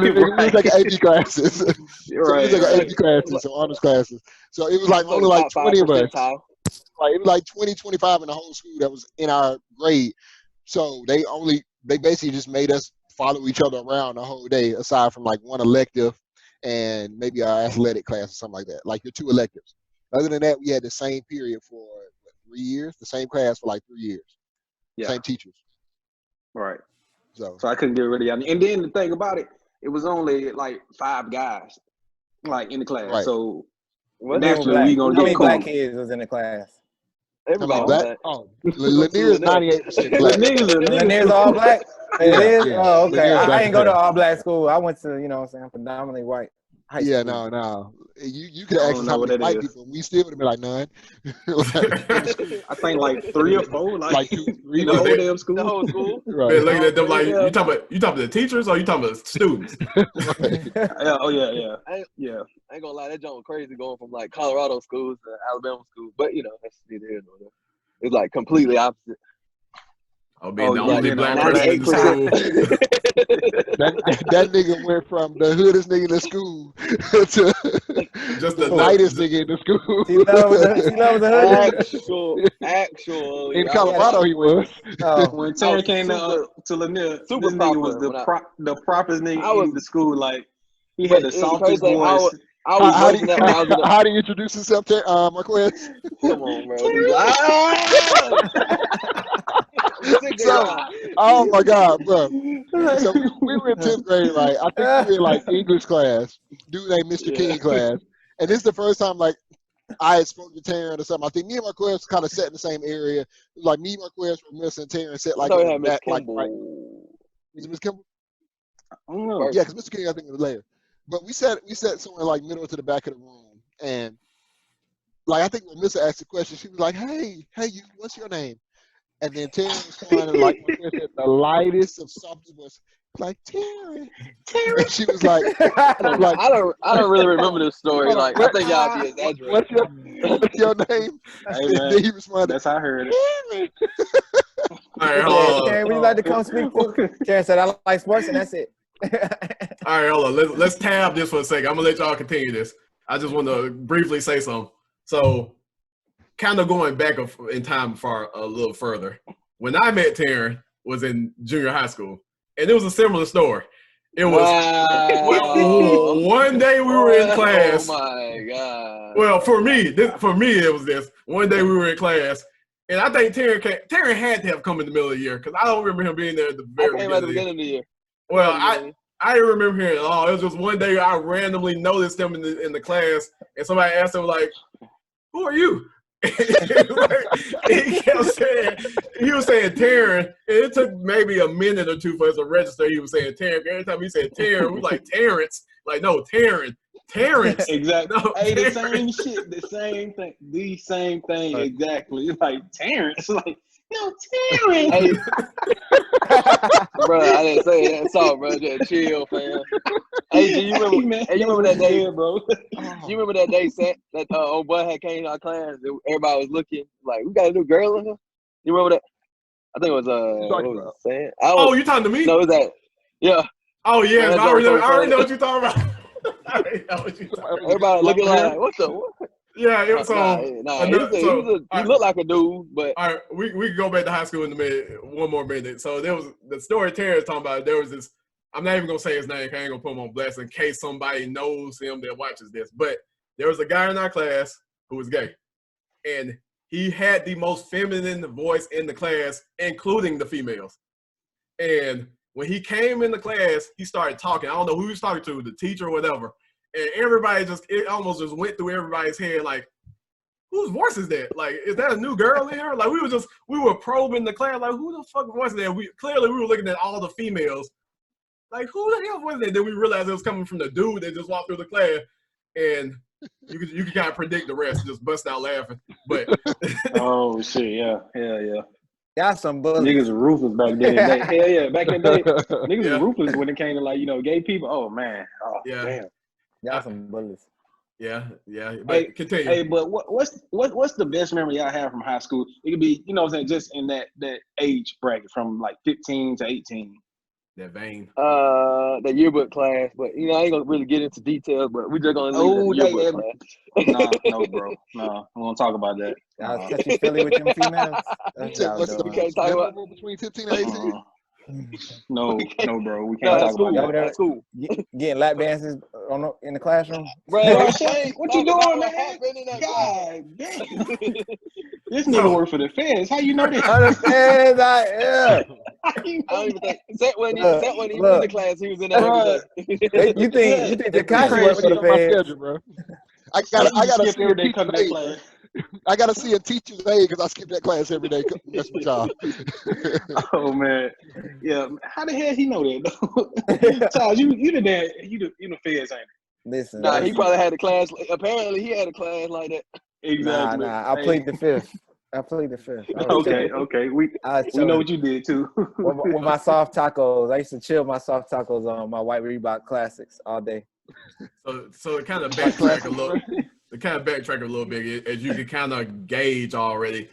We was like AP classes. So it was like AP classes, so honors classes. So it was like only like 20 of us. Like it was like 20, 25 in the whole school that was in our grade. So they basically just made us follow each other around the whole day, aside from like one elective and maybe our athletic class or something like that. Like your two electives. Other than that, we had the same period for 3 years, the same class for like 3 years. Yeah. Same teachers. Right. So I couldn't get rid of y'all. And then the thing about it, it was only like 5 guys like in the class. Right. So naturally we gonna get black kids was in the class. Everybody black. Oh, Lanier is 98% black. Lanier's all black? It is? Yeah. Oh, okay. I ain't go to all black school. I went to, you know what I'm saying, predominantly white. Yeah, no. You could ask us how many white people, we still would have been like none. I think like 3 or 4, like 2, 3 the whole damn school. The whole school. Right. Man, looking at them like, you talking about the teachers or you talking about the students? Yeah. Oh yeah. I ain't gonna lie, that joint was crazy going from like Colorado schools to Alabama schools, but you know that's neither here nor there. It's like completely opposite. I'll be the only black person in the school. that nigga went from the hoodest nigga in the school to just the lightest nigga in the school. He was the actual. In Colorado, he was. When Terry came to Lanier, this nigga was the properest nigga in the school. Like he had the softest voice. How do you introduce yourself to Marquez? Come on, bro. So, oh my God, bro. So we were in 10th grade, right? I think we were in like English class, dude named Mr. King class. And this is the first time like I had spoken to Taryn or something. I think me and Marquez kind of sat in the same area. It was like me, Marquez, Miss and Taryn sat like in the back, like right. Was it Miss Kimball? I don't know. Yeah, because Mr. King I think was later. But we sat somewhere like middle to the back of the room, and like I think when Missa asked the question, she was like, "Hey, you, what's your name?" And then Terry was trying to like the lightest of softest voice, like Terry. And she was like, I don't really remember this story. Like, I think y'all be exaggerating. What's your name? Hey, man, then he responded, that's how I heard it. Terry. All right, hold on. Terry, would you like to come speak to? Terry said, I like sports, and that's it. All right, hold on. Let's tab this for a second. I'm gonna let y'all continue this. I just want to briefly say something. So, kind of going back in time for a little further. When I met Taryn was in junior high school, and it was a similar story. It was one day we were in class. Oh my god! Well, for me, it was this. One day we were in class, and I think Taryn had to have come in the middle of the year because I don't remember him being there at the very beginning of the year. Well, I didn't remember hearing it all. It was just one day I randomly noticed him in the class, and somebody asked him like, "Who are you?" He kept saying, he was saying Taryn, and it took maybe a minute or two for us to register. He was saying Taryn. Every time he said Taryn, we like Terrence. Like, no, Taryn. Terrence. Exactly. No, hey, Taryn. the same shit, the same thing, exactly. Like Terrence, like, no, Terrence. Hey, bro, I didn't say that. That's all, bro. Just chill, fam. Hey, do you remember? Hey, you remember that day, bro? You remember that day that old boy had came to our class? Everybody was looking like, we got a new girl in here. You remember that? I think it was what was it saying? Oh, you talking to me? No, it was that? Yeah. Oh yeah, I already know what you're talking about. I already know what you're talking about. Everybody looking like, what the? What? Yeah, it was he looked like a dude, but all right, we can go back to high school in a minute, one more minute. So there was the story Terry was talking about. There was this. I'm not even gonna say his name. I ain't gonna put him on blast in case somebody knows him that watches this. But there was a guy in our class who was gay, and he had the most feminine voice in the class, including the females. And when he came in the class, he started talking. I don't know who he was talking to, the teacher or whatever. And everybody it almost just went through everybody's head like, whose voice is that? Like, is that a new girl in here? Like, we were probing the class, like, who the fuck voice is that? We were looking at all the females, like, who the hell was that? Then we realized it was coming from the dude that just walked through the class, and you could kind of predict the rest, just bust out laughing. But oh shit, yeah. Y'all some bullies. Niggas were ruthless back then. Hell yeah, back in the day, niggas were ruthless when it came to like gay people. Oh man, damn. Y'all some bullies. Yeah. But continue. Hey, but what's the best memory y'all have from high school? It could be, you know what I'm saying, just in that age bracket from like 15 to 18. That vein. The yearbook class, but I ain't gonna really get into details, but we just gonna leave the yearbook class. No, bro. No, we won't talk about that. Y'all touchy Philly with them females. What's the can't talk about between 15 and 18? No, bro. We can't talk about that. That's cool. Getting lap dances in the classroom. Bro, what you doing, man? God damn. This nigga work for the feds. How you know this? I don't even think Set when he was in the class, he was in there every day. You think the cops work for the feds? Bro. I gotta see every day come to that class. I gotta see a teacher's aide because I skip that class every day. That's my job. Oh man, yeah. How the hell he know that? Charles, you the feds, ain't it? Listen, nah, he probably had a class. Apparently, he had a class like that. Exactly. Nah. I plead the fifth. Okay. We know what you did too. with my soft tacos, I used to chill my soft tacos on my white Reebok classics all day. So it kind of backtrack a little. To kind of backtrack a little bit, as you can kind of gauge already,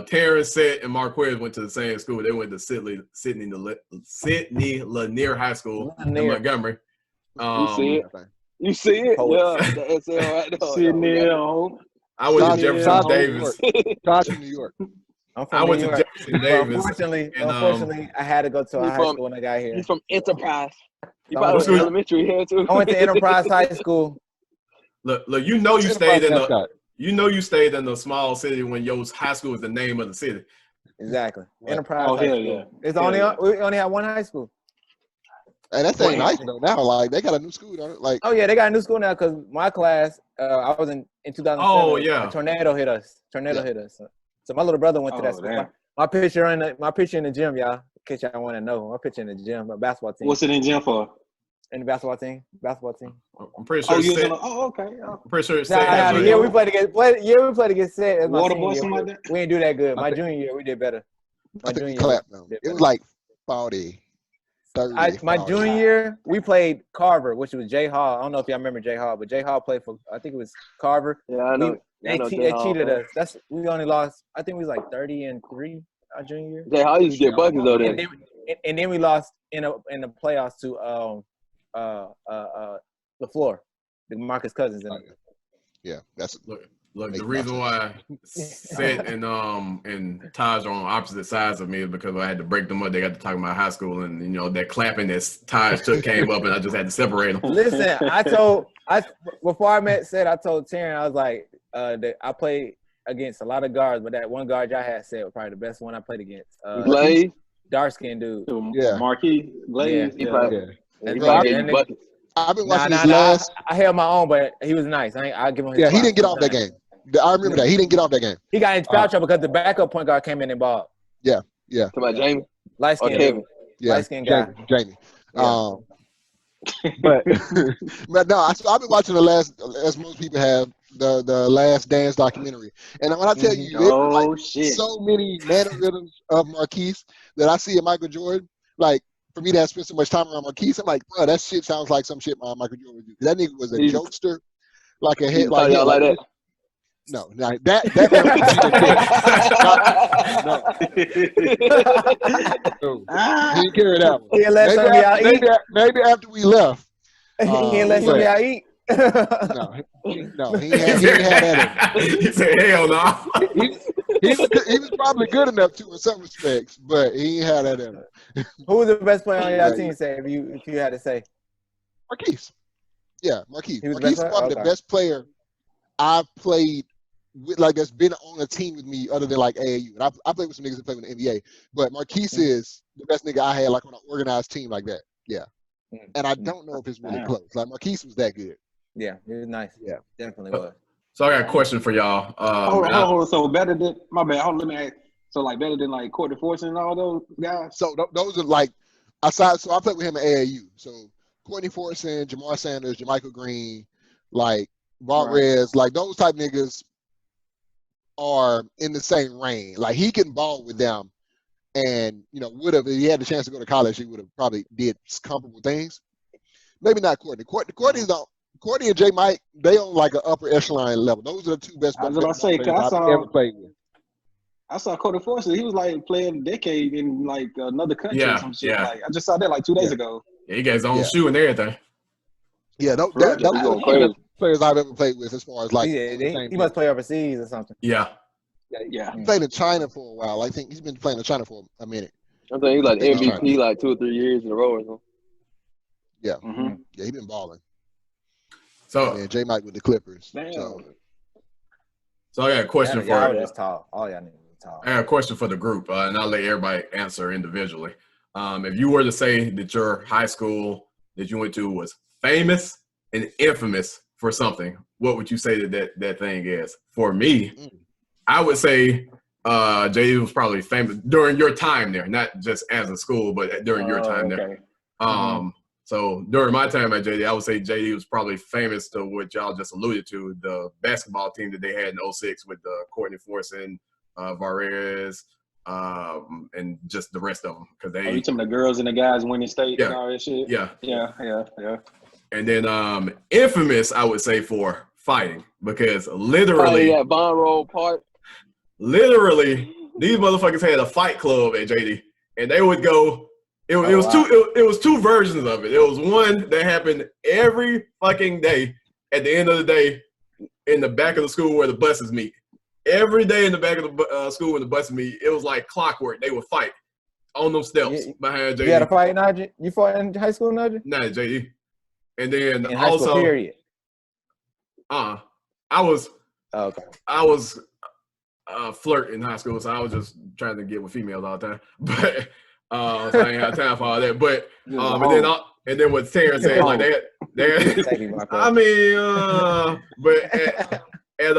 Terrence, Seth, and Marquez went to the same school. They went to Sidney Lanier High School in Montgomery. You see it? Yeah, the SL right there. Sidney, I went to Jefferson Davis. Dodge, New York. I went to Jefferson Davis. Unfortunately, I had to go to a high school when I got here. He's from Enterprise. You probably went to elementary here too. I went to Enterprise High School. Look, you stayed in the small city when your high school is the name of the city. Exactly. Enterprise High School. Yeah. It's we only have one high school. And that's nice though. Now, like they got a new school, don't it? Like, oh yeah, they got a new school now because my class, I was in 2007. Oh yeah, a tornado hit us. So my little brother went to that school. My picture in the gym, y'all. In case y'all want to know, my picture in the gym, my basketball team. What's it in gym for? In the basketball team. I'm pretty sure. Okay. I'm pretty sure it's we played against set. Water boy, something like that. We didn't do that good. My junior year, we did better. I think we clapped them. It was like 40, 30. My 40. junior year, we played Carver, which was Jay Hall. I don't know if y'all remember Jay Hall, but Jay Hall played for, I think it was Carver. Yeah, I know. They cheated us. We only lost, I think we was like 30-3 our junior year. Jay Hall used to get buckets though then. And then we lost in the playoffs to LaFleur, the Marcus Cousins. Yeah, that's Look, the reason why Seth and Taj are on opposite sides of me is because I had to break them up. They got to talk about high school, and that clapping that Taj took came up, and I just had to separate them. Listen, before I met Seth, I told Taryn, I was like, that I played against a lot of guards, but that one guard y'all had said was probably the best one I played against. Glaze, dark skinned dude. Yeah, Marquis Glaze. I've been watching his last. I held my own, but he was nice. I'll give him his he didn't get off that game. I remember that. He didn't get off that game. He got in foul trouble because the backup point guard came in and balled. Yeah. Talking about Jamie? Light skin. Kevin. Light skin guy. Jamie. Yeah. But no, I've been watching the last, as most people have, the Last Dance documentary. And when I tell you, so many mannerisms of Marquise that I see in Michael Jordan, like, for me to have spent so much time around Marquise, I'm like, bro, that shit sounds like some shit Michael Jordan would do. That nigga was a jokester, like a head, like that. No, that he didn't carry that one. He let some of y'all eat. Maybe after we left. He didn't let some of y'all eat. No, he ain't had that. He said, hell no. He was probably good enough to in some respects, but he ain't had that in him. Who was the best player on your team? Say if you had to say. Marquise. Yeah, Marquise. He was Marquise is probably the best player I've played with, like, that's been on a team with me other than like AAU. And I played with some niggas that play with the NBA, but Marquise is the best nigga I had like on an organized team like that. Yeah. And I don't know if it's really close. Like, Marquise was that good. Yeah, he was nice. Yeah, definitely was. So I got a question for y'all. Hold on. So better than my bad. Let me ask. So like better than like Courtney Fortune and all those guys. So those are like aside. So I played with him at AAU. So Courtney Fortune, Jamar Sanders, Jermichael Green, like Varez, like those type niggas are in the same range. Like, he can ball with them, and would have, if he had the chance to go to college, he would have probably did comparable things. Maybe not Courtney. Courtney and J. Mike, they on like an upper echelon level. Those are the two best players I've ever played with. I saw Courtney Fortune. He was like playing a decade in like another country or some shit. Like, I just saw that like 2 days ago. Yeah, he got his own shoe and everything. Yeah, those are the players I've ever played with as far as like. He must play overseas or something. Yeah. Yeah. He played in China for a while. I think he's been playing in China for a minute. I think he's like MVP like 2 or 3 years in a row or something. Yeah. Mm-hmm. Yeah, he been balling. So J. Mike with the Clippers. So I got a question for y'all just tall. All y'all need to tall. I got a question for the group, and I'll let everybody answer individually. If you were to say that your high school that you went to was famous and infamous for something, what would you say that thing is? For me, I would say JD was probably famous during your time there, not just as a school, but during your time there. So during my time at JD, I would say JD was probably famous to what y'all just alluded to, the basketball team that they had in 06 with Courtney Fortune, Varez, and just the rest of them. Because you talking the girls and the guys winning state and all that shit? Yeah. And then infamous, I would say, for fighting, because literally at Von Roll Park. Literally, these motherfuckers had a fight club at JD, and they would go. It was two versions of it. It was one that happened every fucking day at the end of the day in the back of the school where the buses meet. Every day in the back of the school when the buses meet, it was like clockwork. They would fight on them steps behind JD. You had a fight, Najee? You fought in high school, Najee? Not at JD. And then in also, high school, period. I was flirt in high school, so I was just trying to get with females all the time. But so I ain't have time for all that. But and then what Terrence said, like they I mean, but and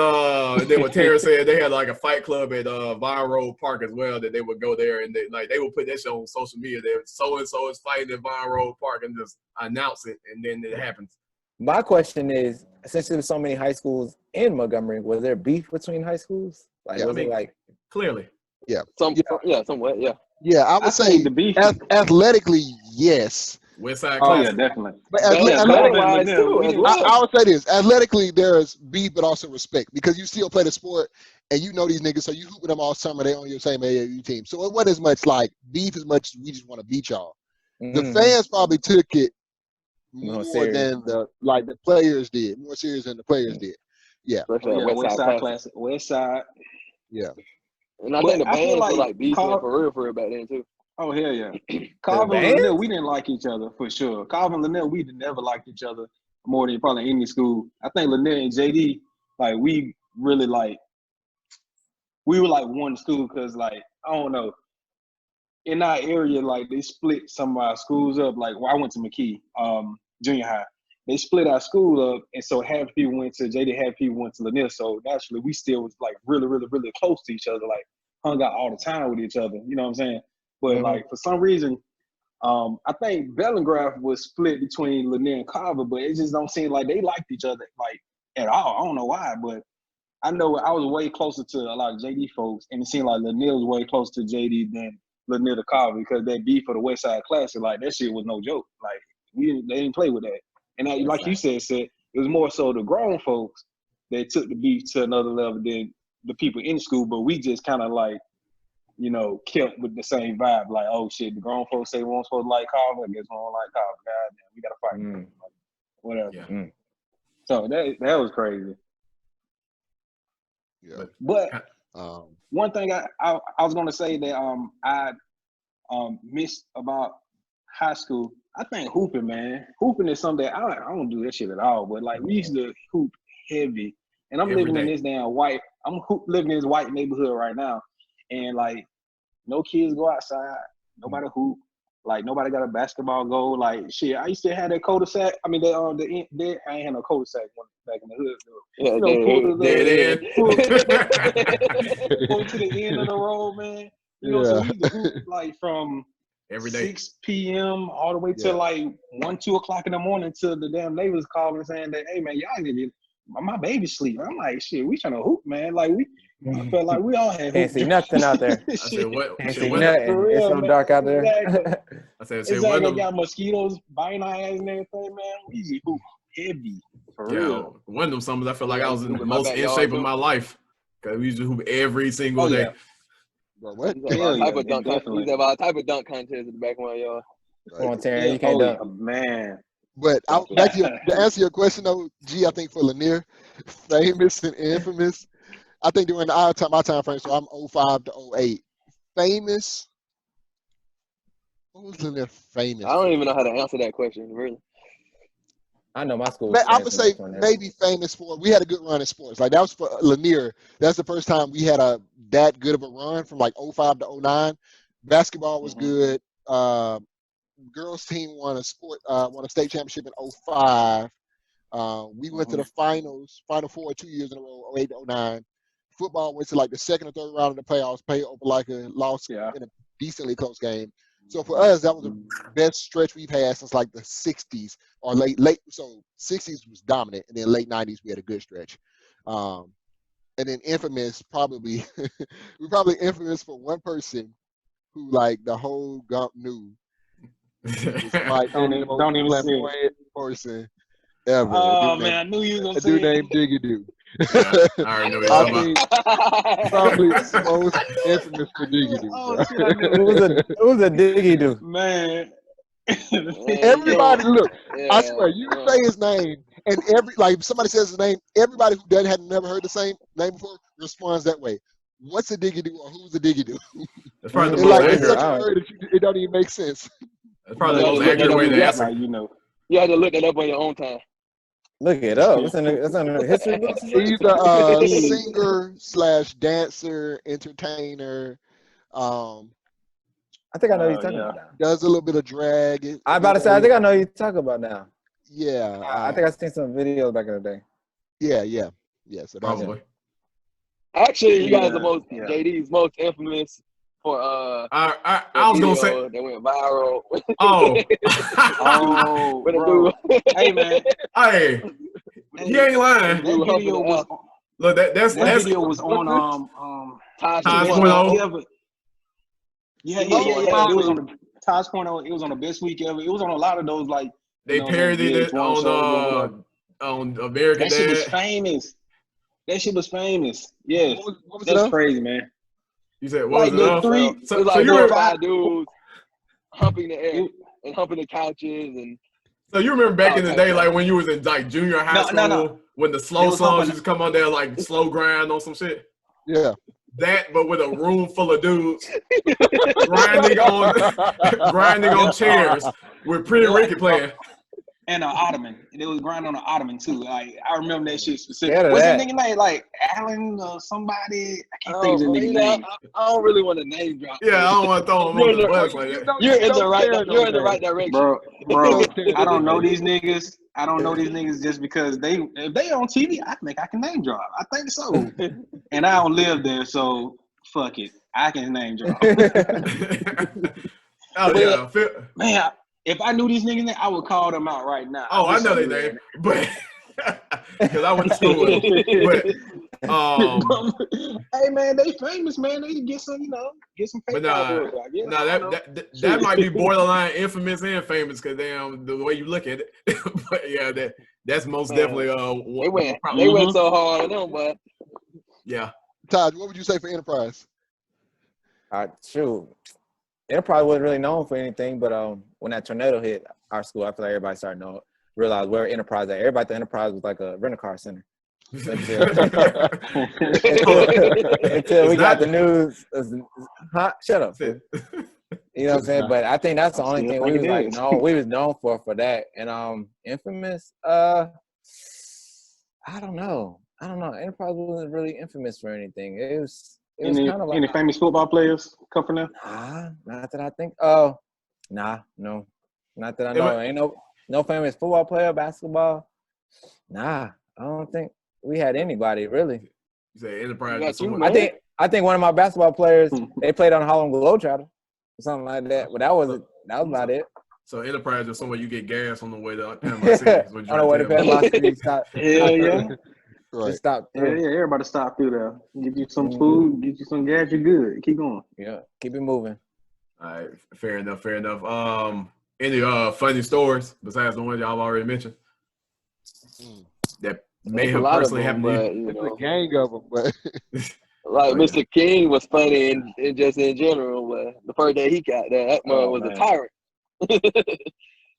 then what Terrence said, they had like a fight club at Vine Road Park as well, that they would go there and they would put that shit on social media. That so and so is fighting at Vine Road Park and just announce it, and then it happens. My question is, since there were so many high schools in Montgomery, was there beef between high schools? Like, was it like clearly? Yeah. Somewhat, yeah. Yeah, I would say the beef. athletically, yes. West Side Oh yeah, Classic. definitely. But Talent-wise too, as well. I would say this: athletically, there's beef, but also respect because you still play the sport, and you know these niggas, so you hooping them all summer. They on your same AAU team, so it wasn't as much like beef as much as we just want to beat y'all. The fans probably took it more than the players did, more serious than the players did. Yeah. West Side Classic. West Side. Yeah. And I think the bands like were like beefing for real back then too. Oh hell yeah. Carv and Lynell, we didn't like each other for sure. Carv and Lynell, we never liked each other more than probably any school. I think Lynell and JD, like we really like we were like one school because like I don't know. In our area, like they split some of our schools up. Like I went to McKee, junior high. They split our school up, and so half people went to JD, half people went to Lanier. So naturally, we still was like really, really, really close to each other. Like hung out all the time with each other. You know what I'm saying? But like for some reason, I think Bellingraph was split between Lanier and Carver, but it just don't seem like they liked each other like at all. I don't know why, but I know I was way closer to a lot of JD folks, and it seemed like Lanier was way closer to JD than Lanier to Carver because that beef for the West Side Classic, like that shit was no joke. Like they didn't play with that. And like you said, it was more so the grown folks that took the beef to another level than the people in school. But we just kind of like, you know, kept with the same vibe. Like, oh shit, the grown folks say we weren't supposed to like Carver. I guess we don't like Carver. God damn, we gotta fight. Like, whatever. Yeah. So that was crazy. Yeah. But one thing I was gonna say that I missed about high school. I think hooping, man. Hooping is something that I don't do that shit at all. But like we used to hoop heavy, and I'm living in this damn white. Living in this white neighborhood right now, and like no kids go outside. Nobody hoop. Like nobody got a basketball goal. Like shit, I used to have that cul-de-sac. I mean, I ain't had no cul-de-sac back in the hood. Yeah, pull to the end of the road, man. You know, so we used to hoop like from every day 6 p.m. all the way till like 1, 2 o'clock in the morning till the damn neighbors calling saying that, hey man, y'all need to my baby sleep. I'm like, shit, we trying to hoop, man. Like I felt like we all had can't see nothing out there. I said, what? Can't see nothing. Real, it's so dark out there. Exactly. I said, exactly. Got mosquitoes biting our ass and everything, man. We used to hoop heavy for real. One of them summers, I felt like I was in the most in shape of my life because we used to hoop every single day. Bro, what? He's have a type of dunk contest in the back of my yard. Come on, Terry, you can't dunk. Man. But back to answer your question though, G, I think for Lanier, famous and infamous, I think during my time frame, so I'm 05 to 08. Famous. What was Lanier famous? I don't even know how to answer that question, really. I know my school. I would say maybe famous for, we had a good run in sports. Like that was for Lanier. That's the first time we had that good of a run from like 05 to 09. Basketball was good. Girls team won a state championship in 05. We went to the Final Four 2 years in a row, 08 to 09. Football went to like the second or third round of the playoffs, played over like a loss in a decently close game. So for us, that was the best stretch we've had since like the 60s or late. So 60s was dominant, and then late 90s we had a good stretch. And then infamous, probably we're probably infamous for one person who like the whole Gump knew. Like, don't even say it. Person ever. Oh man, I knew you was gonna say a dude named Diggy Doo. I already know what you're probably most infamous for Diggy Doo. Who was a Diggy Doo? Man. Everybody, look. I swear, you say his name, and if somebody says his name, everybody who had never heard the same name before responds that way. What's a Diggy Doo or who's a Diggy Doo? That's probably the most it's such a word that it don't even make sense. That's probably the most accurate way to answer. You had to look it up on your own time. Look it up. It's in the history books. He's a singer/dancer, entertainer. I think I know you're talking about now. Does a little bit of drag. I'm about to say, I think I know you're talking about now. Yeah. I think I've seen some videos back in the day. Yeah. So probably. Actually, you guys are JD's most infamous for I was gonna say that went viral. Hey man, hey, he ain't lying. That video was look. That video was on Times 20. Yeah. It was on the Tosh Point. It was on the Best Week Ever. It was on a lot of those like. They parodied it on American That shit was Dad. famous. That shit was famous. Yes. What was That's it? crazy, man. You said Like what was the it? three. It was like you 4 or remember? 5 dudes humping the air and humping the couches and. So you remember back in the day, Okay. like when you was in like junior high school, No. when the slow songs used to come on there, like slow grind on some shit. Yeah. That, but with a room full of dudes grinding on chairs with Pretty Ricky playing. And an ottoman. It was grinding on an ottoman too. Like I remember that shit specifically. Scared of What's that that. nigga name? Like Alan or somebody? I can't think of the nigga name. I don't really want to name drop. Yeah, I don't want to throw him on the bus like that. You're in the right direction, Bro, I don't know these niggas. I don't know these niggas just because if they on TV, I think I can name drop. I think so. And I don't live there, so fuck it. I can name drop. Oh yeah, Man, if I knew these niggas, I would call them out right now. oh I know their name, but because I went to school with them. But hey man, they famous, man. They get some, get some but paper. that might be borderline infamous and famous because the way you look at it. But yeah, that's most definitely they went so hard on them, but yeah. Taj, what would you say for Enterprise? Shoot. Enterprise wasn't really known for anything, but when that tornado hit our school, I feel like everybody started to realize where Enterprise at. Everybody thought Enterprise was like a rent-a-car center. Until we got the news. Shut up. You know what I'm saying? But I think that's the only thing we was known for that. And infamous, I don't know. Enterprise wasn't really infamous for anything. It was kind of like any famous football players come from there? Nah, not that I think. Oh, no, not that I know. Ain't no famous football player, basketball. Nah, I don't think we had anybody really. You say Enterprise. I think one of my basketball players they played on Harlem Globetrotter or something like that. But that was about it. So Enterprise is somewhere you get gas on the way to Panama City. On the way to Panama City. Hell yeah. Right. Stop. Yeah, everybody stop through there. Get you some food, get you some gas, you're good. Keep going. Yeah, keep it moving. All right, fair enough. Any funny stories besides the ones y'all already mentioned that may have personally happened to you? It's a gang of them, but like Mr. King was funny and just in general. But the first day he got there, that man was a tyrant. He said,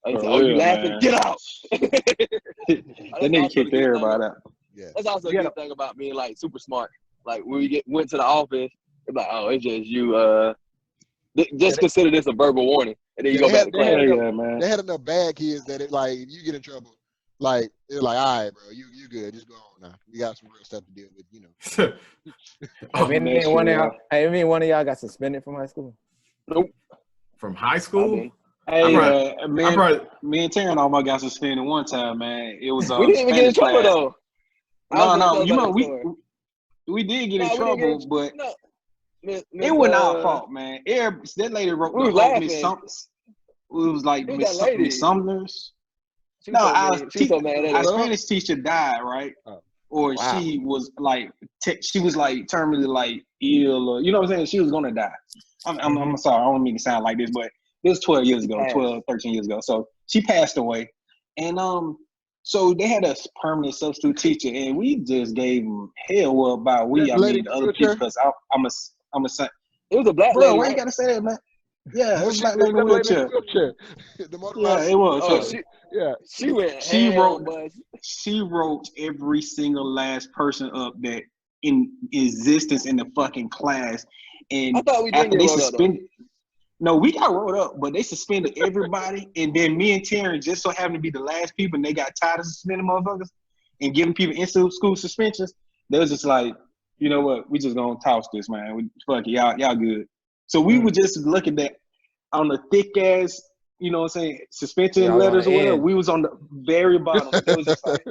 "Oh, you laughing? Man. Get out!" That nigga kicked everybody out. Yeah. That's also a good thing about being like super smart. Like when we went to the office, it's like, oh, it's just you. Just consider this a verbal warning, and then you go back to class. Man. They had enough bad kids that if you get in trouble, like they're like, all right, bro, you good, just go on now. We got some real stuff to deal with, One of y'all got suspended from high school? Nope. From high school? Hey, me and Taryn almost got suspended one time, man. It was we didn't even get in trouble though. No, we did get in trouble, but it wasn't our fault, man. That lady wrote me something. It was like Miss Sumner's. No, our Spanish teacher died, right? Or she was like terminally like ill, or you know what I'm saying? She was gonna die. I'm sorry, I don't mean to sound like this, but it was 13 years ago. So she passed away. And so they had a permanent substitute teacher, and we just gave them hell. Well, by we, I mean the other people, because I'm a son. It was a black lady. lady. Why you gotta say that, man? Yeah, it was a black lady in a wheelchair. Yeah, it was. She wrote every single last person up that in existence in the fucking class. And I thought we didn't get suspended. No, we got rolled up, but they suspended everybody. And then me and Taryn just so happened to be the last people, and they got tired of suspending motherfuckers and giving people in-school suspensions. They was just like, you know what? We just gonna toss this, man. Fuck it, y'all good. So we were just looking at on the thick ass, you know what I'm saying, suspension letters or whatever. We was on the very bottom. It was just like,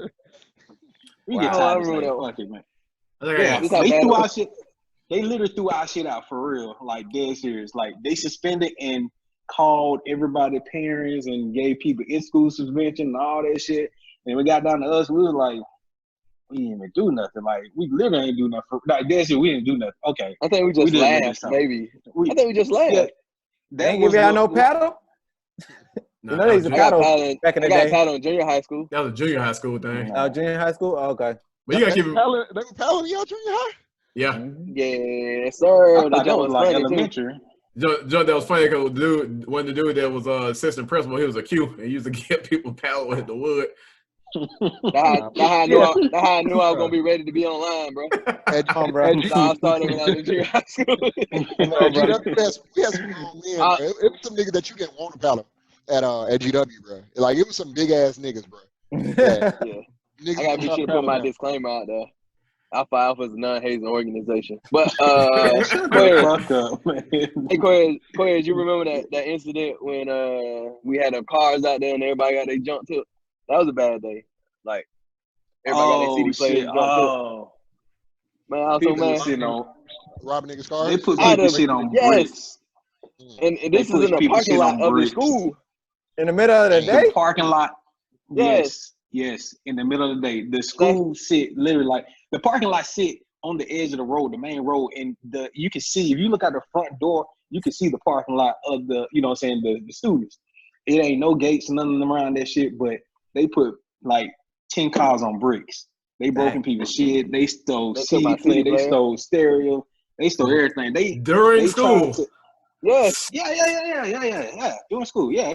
we get tired of saying, fuck it, man. They threw our shit. They literally threw our shit out for real, like dead serious. Like they suspended and called everybody parents and gave people in-school suspension and all that shit. And we got down to us, we was like, we didn't even do nothing. Like we literally ain't do nothing. Like dead shit, we didn't do nothing. Okay. I think we just laughed, maybe. I think we just laughed. That ain't give y'all no paddle. You know they used to paddle back in the day. I got paddle in junior high school. That was a junior high school thing. Oh, junior high school? Oh, okay. But you gotta keep They were paddling y'all junior high? Yeah. Yeah, sir. I thought that was like elementary. Joe, that was funny because the dude that was assistant principal, he was a Q and he used to get people paddle with the wood. That's how I knew I was gonna be ready to be online, bro. So I started when I was in junior high school. We had some grown men, bro. It was some niggas that you didn't want to paddle at GW, bro. Like it was some big ass niggas, bro. Yeah. I gotta be sure to put my disclaimer out there. Alpha Alpha is a non-hazing organization. But Quez, you remember that incident when we had the cars out there and everybody got their junk took? That was a bad day. Like everybody got their CD players junk took. Man, I was so mad. Robbing niggas' cars. They put people shit on bricks. And this is in the parking lot of the school. In the middle of the day? The parking lot. Yes. In the middle of the day. The school sit literally like the parking lot sit on the edge of the road, the main road, and you can see if you look out the front door, you can see the parking lot of the, you know what I'm saying, the students. It ain't no gates, none of them around that shit, but they put like 10 cars on bricks. They broken people's shit. They stole CD players. They stole stereo. They stole everything. During school. Yes. Yeah. During school. Yeah.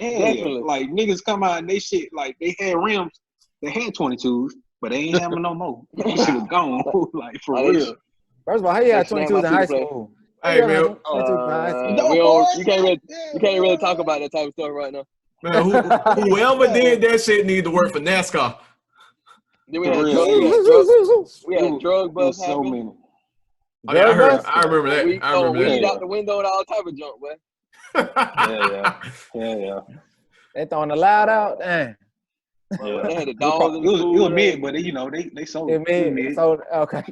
Like niggas come out and they shit like they had rims. They had 22s, but they ain't having no more. That shit was gone. Like for real. First of all, how you had 22s in high school? Hey man, you can't really talk about that type of stuff right now. Man, whoever did that shit need to work for NASCAR. Then we had drug busts so many. Oh, yeah, I remember that. I remember that. Weed out the window and all type of junk, boy. Yeah. They throwing the loud out. Dang. They had the dogs in the school. It was mid, but they sold it. Mid. Sold, okay.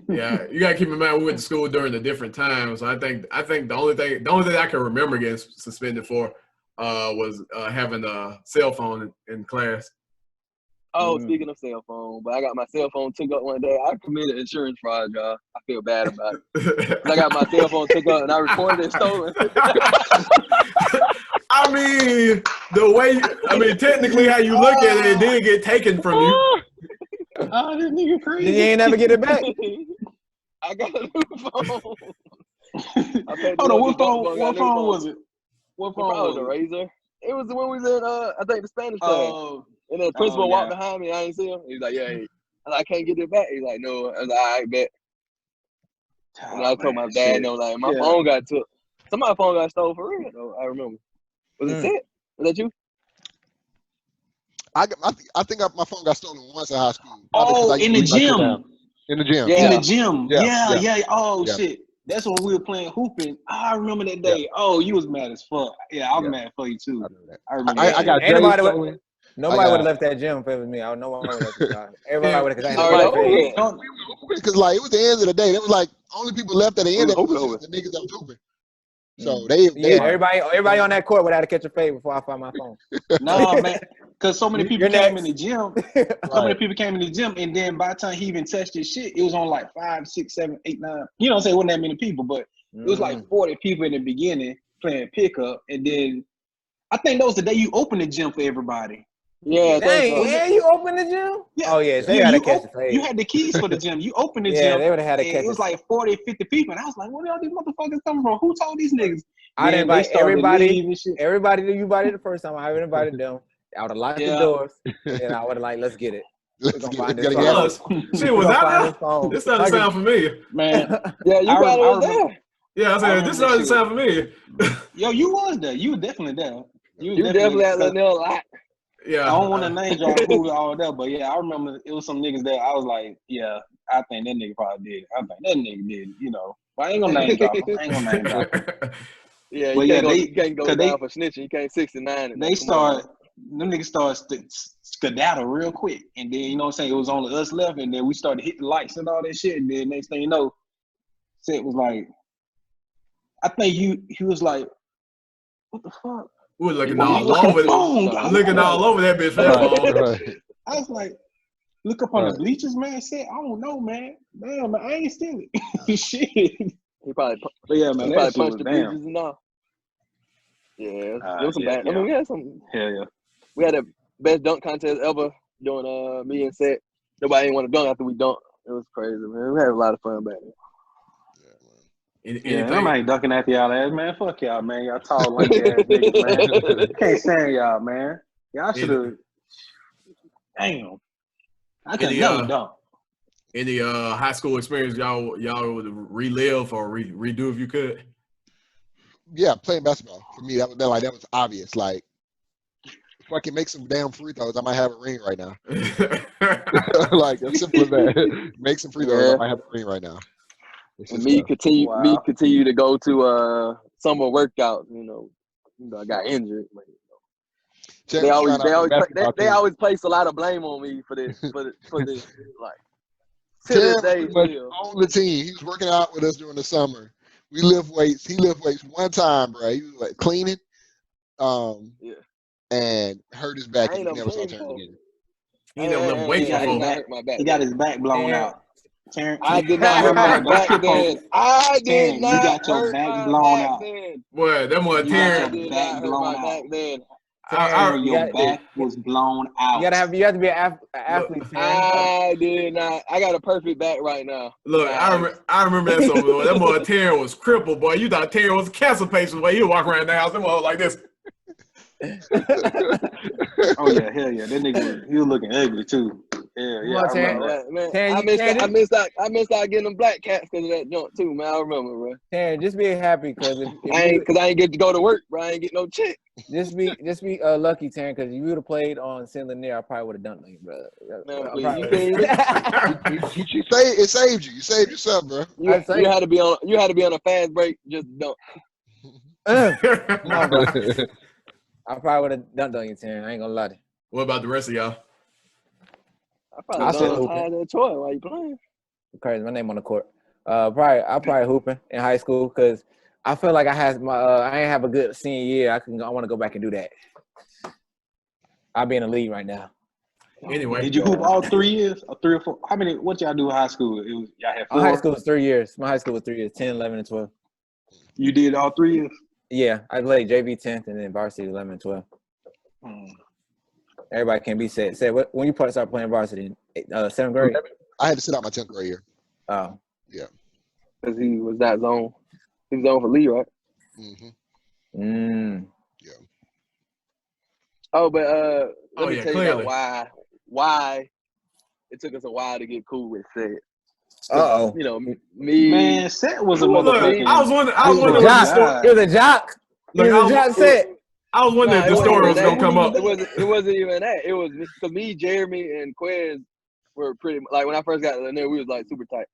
Yeah, you gotta keep in mind we went to school during the different times. I think the only thing I can remember getting suspended for was having a cell phone in class. Oh, speaking of cell phone, but I got my cell phone took up one day. I committed insurance fraud, y'all. I feel bad about it. I got my cell phone took up and I reported it stolen. Technically how you look at it did get taken from you. Oh, this nigga crazy. You ain't never get it back. I got a new phone. Hold on, what phone was it? What phone was it? Razor. It was the one we was in, I think, the Spanish class. And the principal walked behind me. I didn't see him. He's like, yeah. I can't get it back. He's like, no. I was like, all right, bet. And I told my dad, like, my phone got took. Somebody's phone got stolen for real, though. I remember. Was it Ted? Was that you? I think my phone got stolen once in high school. Oh, in the gym. In the gym. Yeah. In the gym. Yeah. Oh, yeah. Shit. That's when we were playing hooping. I remember that day. Yeah. Oh, you was mad as fuck. Yeah, I was mad for you too. I remember that. I got nobody would have left that gym if it was me. No one would have left the time. Everybody would have. Because like it was the end of the day. It was like only people left at the end of it was the niggas that was hooping. So everybody on that court would have to catch a fade before I find my phone. No, man, because so many people came in the gym. So many people came in the gym, and then by the time he even touched his shit, it was on like 5, 6, 7, 8, 9. You know what I'm saying? It wasn't that many people, but it was like 40 people in the beginning playing pickup, and then I think that was the day you opened the gym for everybody. Yeah, dang, you opened the gym? Yeah. Oh, yeah, they had to catch the fade. You had the keys for the gym. You opened the gym. Yeah, they would have had to catch it. It was like 40, 50 people, and I was like, where are all these motherfuckers coming from? Who told these niggas? I didn't invite everybody that you invited the first time. I haven't invited them. I would have locked the doors, and I would have like, let's get it. We're going to find this phone. Shit, was that? This doesn't sound familiar. Man. Yeah, you probably was there. Yeah, I said, this doesn't sound familiar. Yo, you was there. You were definitely there. You definitely had a lot. Yeah, I don't want to name drop who all that, but yeah, I remember it was some niggas that I was like, yeah, I think that nigga probably did. I think that nigga did, you know. But I ain't gonna name drop him. Yeah, you can't go down for snitching. You can't 69. Them niggas started skedaddle real quick, and then you know what I'm saying, it was only us left, and then we started hitting lights and all that shit, and then next thing you know, Seth was like, I think he was like, what the fuck? We were looking all over that bitch. Right. I was like, look up on the bleachers, man. Said, I don't know, man. Damn, man, I ain't stealing it. Shit. He probably punched the bleachers and all. Yeah, it was some bad. I mean, we had some. Hell yeah. We had the best dunk contest ever doing me and Seth. Nobody didn't want to dunk after we dunked. It was crazy, man. We had a lot of fun back then. Yeah, I ain't dunking at y'all ass, man. Fuck y'all, man. Y'all tall, lanky ass niggas, man. Can't stand y'all, man. Y'all should have. Damn. I could never dunk. Any high school experience y'all would relive or redo if you could? Yeah, playing basketball. For me, that was obvious. Like, if I can make some damn free throws, I might have a ring right now. Like, as simple as that. Make some free throws, I might have a ring right now. And me continue to go to summer workouts. You know, I got injured. But, you know. They always place a lot of blame on me for this. For this, like to this day. On the team, he was working out with us during the summer. We lift weights. He lift weights one time, bro. He was like cleaning, and hurt his back. And never saw turn again. He never lift weights before. He got his back blown out. Terrence, I did not hurt my back then. I did not. You got your back blown out. Boy, that was Terrence. I did not hurt my back then. Your back was blown out. You have to be an athlete. I did not. I got a perfect back right now. Look, I remember that song. That boy Terrence was crippled, boy. You thought Terrence was a cancer patient, boy. He was walking around the house. That boy was like this. Oh yeah, hell yeah. That nigga he was looking ugly too. Yeah, I remember that. Man, I missed out getting them black cats because of that junk too, man. I remember, bro. Terrence, just be happy because I ain't get to go to work, bro. I ain't get no check. Just be lucky, Terrence, because if you would have played on St. Lanier, I probably would have done it, bro. It saved you. You saved yourself, bro. You had to be on a fast break. Just don't. No, bro. I probably would have dunked on you, Terrence. I ain't gonna lie to you. What about the rest of y'all? I probably dunked on Troy while you playing. Crazy, my name on the court. I probably hooping in high school because I feel like I had I ain't have a good senior year. I want to go back and do that. I'll be in the league right now. Anyway, did you hoop all 3 years or 3 or 4? How many? What y'all do in high school? Y'all had 4. My high school was 3 years. My high school was 3 years: 10, 11, and 12. You did all 3 years? Yeah, I played JV 10th and then varsity 11 and 12. Everybody can be said. When you start playing varsity in 7th grade? I had to sit out my 10th grade year. Oh. Yeah. Because he was that zone. He was zone for Lee, right? Yeah. Oh, but let me tell clearly. you about why it took us a while to get cool with Seth. Uh-oh. You know, me. Man, Seth was a motherfucking. I was wondering what the story. He was a jock. He was a jock Seth. I was wondering if the story was gonna come up. It wasn't even that. It was because me, Jeremy, and Quez were pretty like when I first got in there, we was like super tight.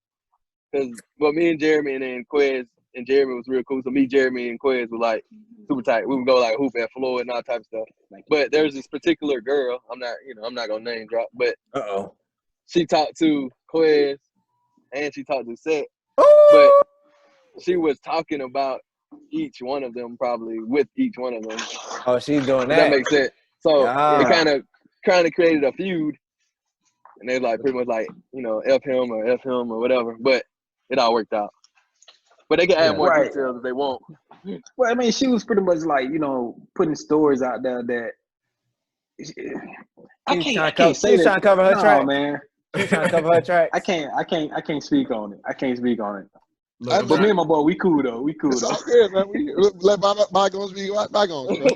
But me and Jeremy and then Quez and Jeremy was real cool. So me, Jeremy, and Quez were like super tight. We would go like hoop at floor and all type of stuff. But there's this particular girl. I'm not gonna name drop, but she talked to Quez and she talked to Seth. But she was talking about each one of them probably with each one of them. Oh, she's doing that. That makes sense. So it kind of created a feud, and they like pretty much like F him or whatever. But it all worked out. But they can add more details if they want. Well, I mean, she was pretty much like putting stories out there that I can't say that. She's trying to cover her track, man. She's trying to cover her track. I can't speak on it. Look, but me and my boy, we cool though. It's all good, man. We let bygones be bygones, bro.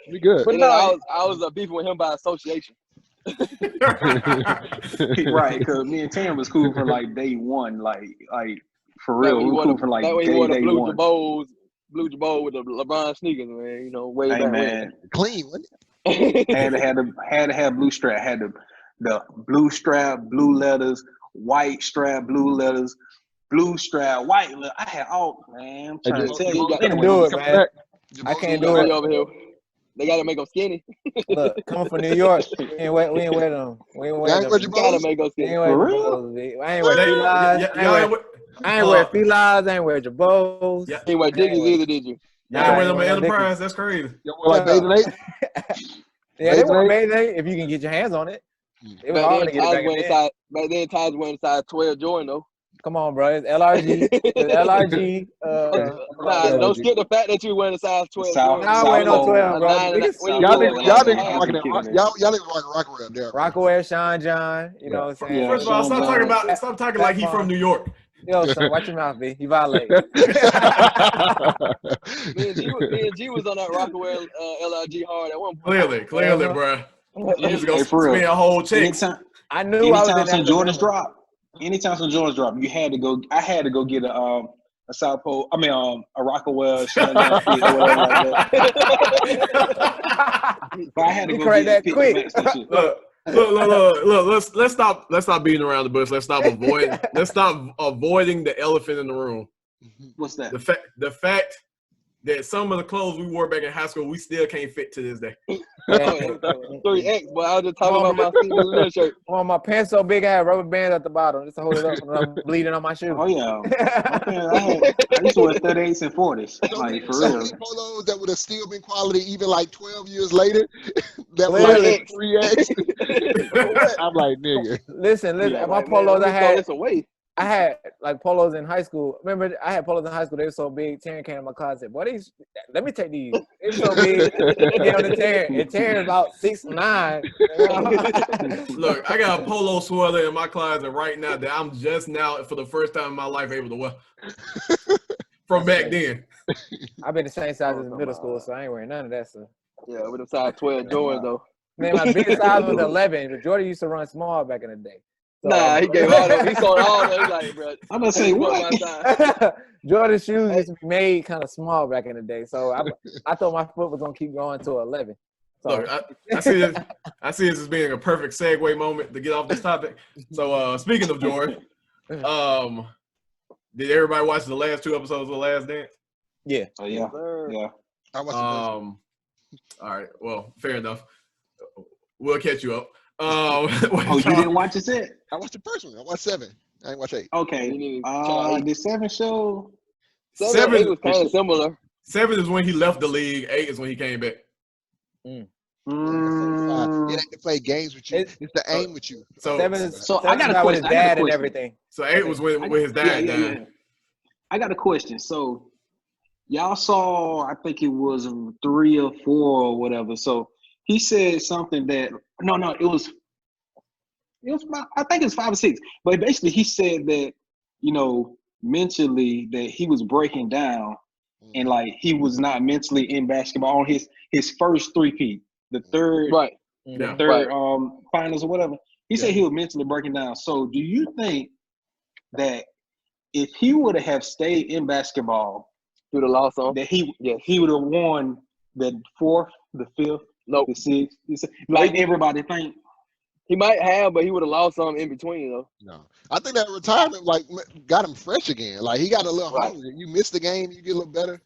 We good. But I was beefing with him by association. Right, because me and Tam was cool for like day one, like for real. We were cool for like day one. Blue Jabot with the LeBron sneakers, man. Way back man. Clean, wasn't it? had to have blue strap. Had the blue strap, blue letters, white strap, blue letters, blue strap, white letters. I had all, man. I'm trying to tell you. I can't do it, man. I can't do it. Over here. They gotta make them skinny. Look, coming from New York, we ain't wear them. We ain't wear them. You gotta make them skinny. For real? I ain't wear felines. I ain't wear felines. I ain't wear jabos. You ain't wear diggies either, did you? Y'all ain't wear them at Enterprise? That's crazy. You wear like Bathing Ape? Yeah, they wear Bathing Ape if you can get your hands on it. It was hard to get it back then Ty's wearing size 12 Jordan though. Come on, bro. It's LRG. It's LRG. Nah, don't skip the fact that you wearing a size 12. South- Nah, I ain't no South 12, bro. Y'all Pole. niggas rocking Rockaway there. Rockaway, Sean John. You know what I'm saying? Yeah. First of all, Sean John. stop talking like he from New York. Yo, son, watch your mouth, B. You violate. Me and G was on that Rockaway LRG hard at one point. Clearly, bro. You just gonna Hey, for real. spend a whole check. I knew I was in Anytime some Jordans Alabama. drop, you had to go. I had to go get a South Pole. I mean, a Rockaway Sean John fit or whatever like that. But I had to You go correct get that fit quick. to match that shit. Look. Let's stop beating around the bush. Let's stop avoiding the elephant in the room. What's that? The fact that some of the clothes we wore back in high school, we still can't fit to this day. 3X, but I was just talking about my Steve Little shirt. Well, my pants so big, I had rubber bands at the bottom just to hold it up when I'm bleeding on my shoe. Oh yeah, I used to wear 38s and 40s, like for real. Polos that would have still been quality even like 12 years later. That was Clearly. like 3X. I'm like, nigga. Listen. Yeah, my Like, polos man, I we throw had. this away. I had like polos in high school. Remember, I had polos in high school. They were so big. Taryn came in my closet. Boy, let me take these. They were so big. Down to Taryn. And Taryn about 6'9". Look, I got a polo sweater in my closet right now that I'm just now, for the first time in my life, able to wear. From back then. I've been the same size as middle school, so I ain't wearing none of that stuff. Yeah, with the size 12 Jordans though. Man, my biggest size was 11. The Jordan used to run small back in the day. So, Nah, he gave all them. He sold all them. He's like, bro. I'm gonna say what? Jordan shoes used to be made kind of small back in the day, so I thought my foot was gonna keep going to 11. So Look, I see this as being a perfect segue moment to get off this topic. So speaking of Jordan, did everybody watch the last 2 episodes of The Last Dance? yeah. Oh yeah, yeah. I watched the All right, well, fair enough. We'll catch you up. Oh, you didn't watch it yet? I watched the first one. I watched 7. I ain't watched 8. Okay. Did 7 show? 7 was kind of similar. 7 is when he left the league. 8 is when he came back. It ain't to play games with you. It's to aim with you. So 7 is So I got a with question. his dad and everything. So 8 was when his dad died. Yeah. I got a question. So y'all saw, I think it was 3 or 4 or whatever. So he said something that it was I think it's 5 or 6. But basically he said that, mentally that he was breaking down and like he was not mentally in basketball on his first 3P, the third Right. Yeah. finals or whatever. He said he was mentally breaking down. So do you think that if he would have stayed in basketball, He would have lost some. that he would have won the 4th, the 5th, Nope. the 6th, like everybody think? He might have, but he would have lost some in between though. No, I think that retirement got him fresh again. Like he got a little Right. hungry. You miss the game, you get a little better.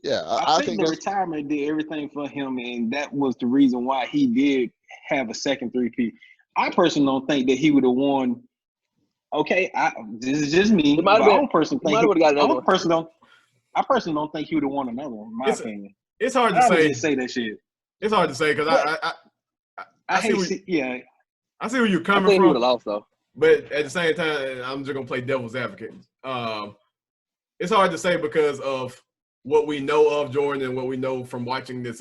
Yeah, I think the retirement did everything for him, and that was the reason why he did have a second 3P. I personally don't think that he would have won. Okay, this is just me. might have been- I personally He might have got another one. I personally don't think he would have won another one. In my opinion, It's hard to I would say. just say that shit. It's hard to say because I see I see where you're I coming think he would have from. lost though. But at the same time, I'm just gonna play devil's advocate. It's hard to say because of what we know of Jordan and what we know from watching this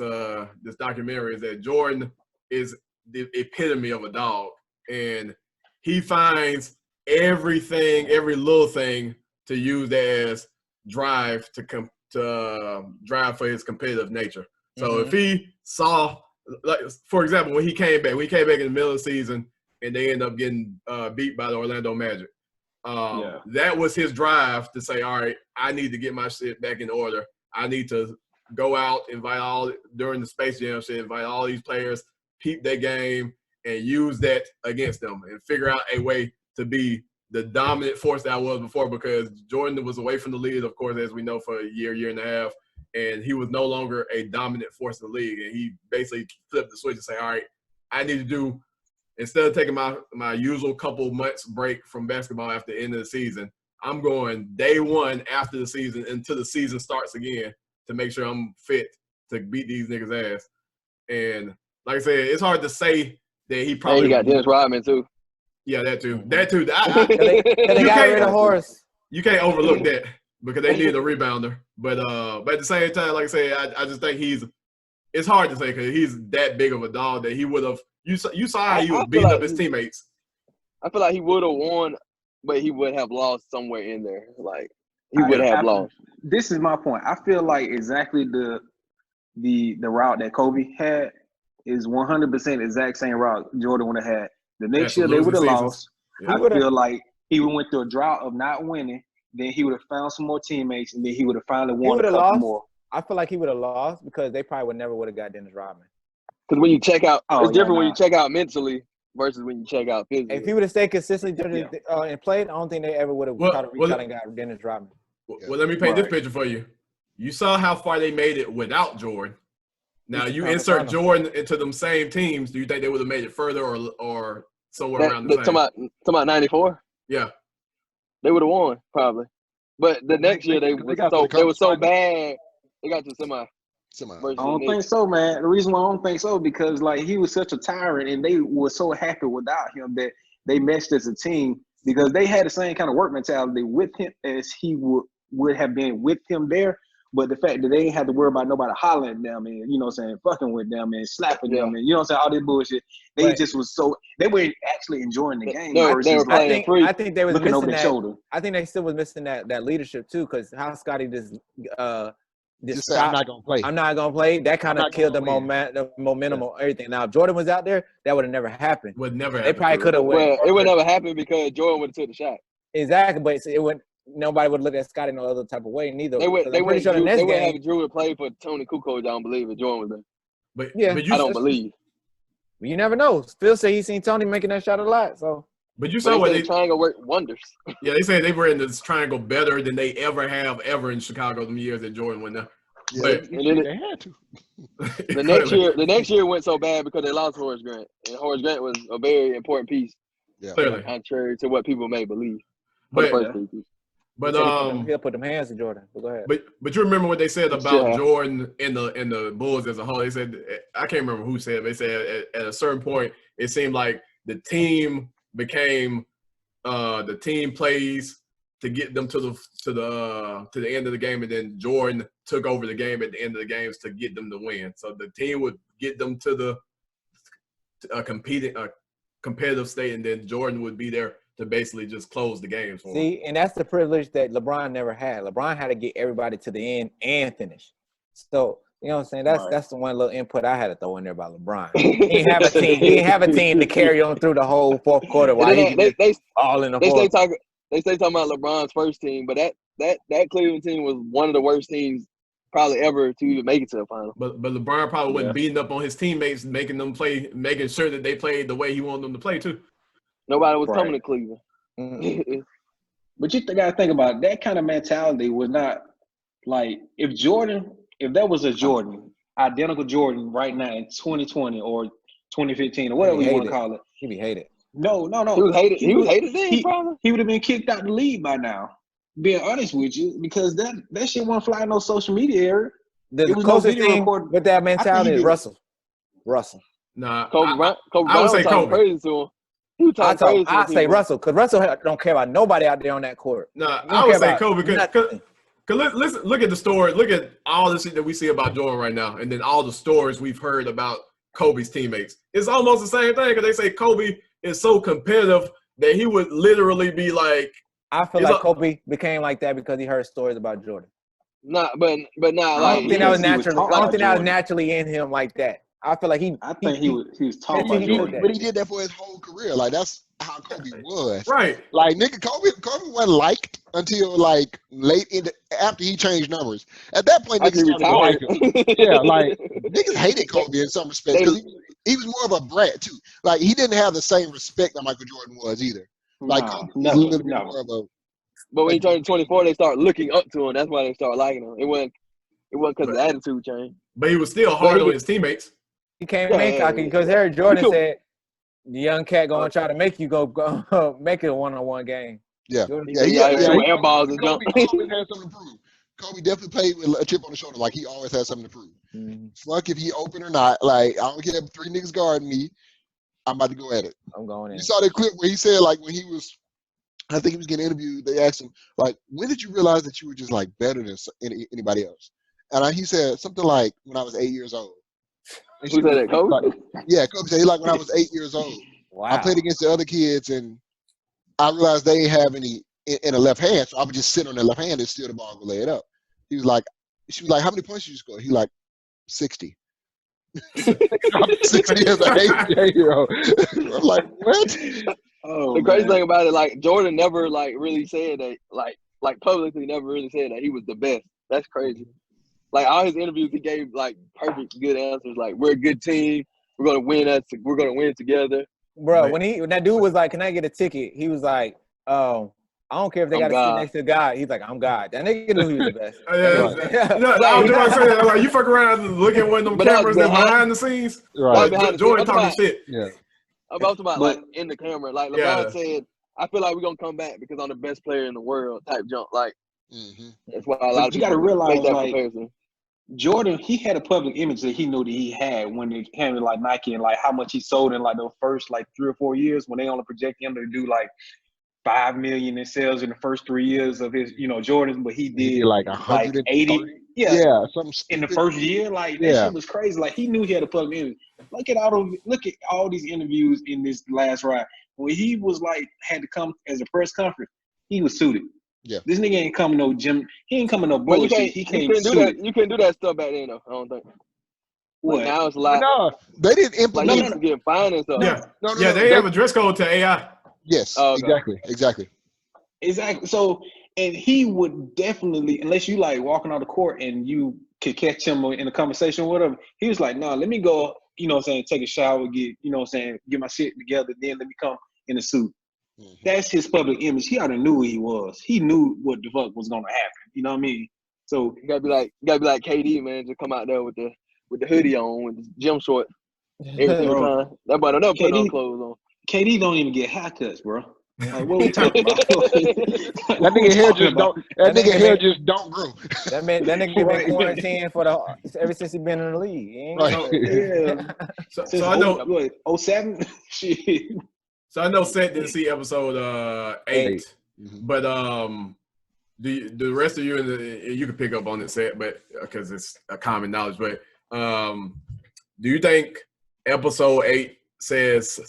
documentary is that Jordan is the epitome of a dog, and he finds everything, every little thing to use as drive to drive for his competitive nature. So if he saw, like for example, when he came back in the middle of the season and they end up getting beat by the Orlando Magic. That was his drive to say, all right, I need to get my shit back in order. I need to go out, during the Space Jam shit, invite all these players, peep their game, and use that against them and figure out a way to be the dominant force that I was before, because Jordan was away from the league, of course, as we know, for a year and a half, and he was no longer a dominant force in the league. And he basically flipped the switch and say, all right, I need to do, instead of taking my usual couple months break from basketball after the end of the season, I'm going day one after the season until the season starts again to make sure I'm fit to beat these niggas' ass. And like I said, it's hard to say that he probably And he got Dennis Rodman too. Yeah, that too. Mhm. That too. They You got can't- rid of Horace. You can't overlook that because they need a rebounder. But at the same time, like I say, I just think it's hard to say because he's that big of a dog that he would have. You saw how he was beating up his teammates. I feel like he would have won, but he would have lost somewhere in there. Like he would have lost. This is my point. I feel like exactly the route that Kobe had is 100% exact same route Jordan would have had. The next year they would have lost. Yeah. I feel like he went through a drought of not winning. Then he would have found some more teammates, and then he would have finally won a couple more. I feel like he would have lost because they probably never would have got Dennis Rodman. Because when you check out, it's different when you check out mentally versus when you check out physically. If he would have stayed consistently and played, I don't think they ever would have tried to reach out and got Dennis Rodman. Well, let me paint this picture for you. You saw how far they made it without Jordan. Now you insert Jordan into them same teams. Do you think they would have made it further or somewhere around the same? Talking about 94? Yeah. They would have won, probably. But the next year they were so bad, they got to semi. I don't think so, man. The reason why I don't think so because like he was such a tyrant and they were so happy without him that they meshed as a team because they had the same kind of work mentality with him as he would have been with him there. But the fact that they ain't had to worry about nobody hollering at them and, you know what I'm saying, fucking with them and slapping them and, you know what I'm saying, all this bullshit. They just was they were actually enjoying the game. No, they were playing free. I think they was looking missing over their shoulder. I think they still was missing that leadership too because how Scotty just say, I'm not going to play. I'm not going to play. That kind of killed the momentum of everything. Now, if Jordan was out there, that would have never happened. Would never happen. They probably could have Well, it would never happen because Jordan would have took the shot. Exactly, but it wouldn't. Nobody would look at Scotty no other type of way neither. They would have Drew to play for Tony Kukoc. I don't believe it. Jordan was there. But I don't believe. You never know. Phil said he seen Tony making that shot a lot. So, but you saw what they triangle work wonders. Yeah, they say they were in this triangle better than they ever in Chicago them years that Jordan went there. Yeah, but they had to. The next year went so bad because they lost Horace Grant, and Horace Grant was a very important piece. Yeah, clearly, contrary to what people may believe. But he'll put them hands in Jordan. But go ahead. But you remember what they said about Jordan in the Bulls as a whole? They said I can't remember who said it. They said at a certain point it seemed like the team became the team plays to get them to the end of the game, and then Jordan took over the game at the end of the games to get them to win. So the team would get them to the competitive state, and then Jordan would be there to basically just close the games for him. See, and that's the privilege that LeBron never had. LeBron had to get everybody to the end and finish. So, you know what I'm saying? That's the one little input I had to throw in there about LeBron. He didn't have a team. He didn't have a team to carry on through the whole fourth quarter while all in the fourth. They stay talking about LeBron's first team, but that Cleveland team was one of the worst teams probably ever to even make it to the final. But LeBron probably wasn't beating up on his teammates, making sure that they played the way he wanted them to play too. Nobody was coming to Cleveland. Mm-hmm. But you got to think about it. That kind of mentality was not like if there was a Jordan, identical Jordan right now in 2020 or 2015 or whatever you want to call it. He'd be hated. No. He was hated. He was hated then, probably. He would have been kicked out the league by now. Being honest with you, because that shit wasn't flying no social media era. The closest thing with that mentality is Russell. Nah, Kobe Bryant I would say Kobe. Crazy to him. I say Russell because Russell don't care about nobody out there on that court. Nah, I would say Kobe because listen, look at the story. Look at all the shit that we see about Jordan right now, and then all the stories we've heard about Kobe's teammates. It's almost the same thing because they say Kobe is so competitive that he would literally be like. I feel like Kobe became like that because he heard stories about Jordan. But not I don't think that was natural. I don't think that was naturally in him like that. I feel like he was talking about Jordan. But he did that for his whole career. Like that's how Kobe was. Right. Like Kobe wasn't liked until like late after he changed numbers. At that point, niggas started to like him. Yeah, like niggas hated Kobe in some respects because he was more of a brat too. Like he didn't have the same respect that Michael Jordan was either. Like Kobe was a little bit more of a. But when he turned 24, they start looking up to him. That's why they start liking him. It wasn't because the attitude changed. But he was still hard on his teammates. He came in cocky because Harry Jordan said, "The young cat gonna try to make you go make it a one-on-one game." Yeah, air balls and jump. Kobe always had something to prove. Kobe definitely played with a chip on the shoulder, like he always had something to prove. Fuck if he open or not. Like I don't care if 3 niggas guarding me. I'm about to go at it. I'm going in. You saw that clip where he said, like, when he was, I think he was getting interviewed, they asked him, like, when did you realize that you were just, like, better than anybody else? And he said something like, when I was 8 years old. Who said that, Kobe? Yeah, Kobe said, like, when I was 8 years old. Wow. I played against the other kids, and I realized they didn't have any in a left hand, so I would just sit on their left hand and steal the ball and lay it up. He was like, she was like, how many points did you score? He like, 60. 60 as an 8-year-old. I'm like, what? Oh, the crazy thing about it, like Jordan never like really said that, like publicly never really said that he was the best. That's crazy. Like all his interviews, he gave like perfect good answers. Like we're a good team. We're gonna win. We're gonna win together. Bro, when that dude was like, "Can I get a ticket?" He was like, "Oh, I don't care if they got to sit next to God." He's like, "I'm God." That nigga knew he was the best. I was just saying, like, you fuck around and look at one of them cameras that's behind the scenes. Right. Like, Jordan talking shit. Yeah. I'm about like in the camera. Like LeBron said, I feel like we're gonna come back because I'm the best player in the world type jump. Like that's why a lot of people gotta realize make that like comparison. Jordan, he had a public image that he knew that he had when it came to like Nike and like how much he sold in like the first like 3 or 4 years when they only project him to do like 5 million in sales in the first 3 years of his, Jordans, but he did like 180. Yeah, something in the first year. Like that shit was crazy. Like he knew he had a public image. Look at all these interviews in this last ride. When he was like had to come as a press conference, he was suited. Yeah. This nigga ain't coming no gym. He ain't coming no bullshit. He can't do that. You couldn't do that stuff back then though. I don't think. What? Like now it's a lot. No, they didn't implement. Like getting fined and stuff. Yeah. They have a dress code to AI. Yes. Exactly. So, and he would definitely, unless you like walking on the court and you could catch him in a conversation or whatever, he was like, "No, let me go. Take a shower, get my shit together. Then let me come in a suit." That's his public image. He already knew who he was. He knew what the fuck was gonna happen. You know what I mean? So you gotta be like KD, man. Just come out there with the hoodie on, with the gym shorts every single time. That boy don't never put on clothes on. KD don't even get haircuts, bro. Like, what we talking about? That nigga hair just don't grow. That nigga been quarantined ever since he been in the league. So I know 07 shit. So I know Seth didn't see episode 8, but the rest of you you can pick up on it, Seth, but because it's a common knowledge. But do you think episode 8 says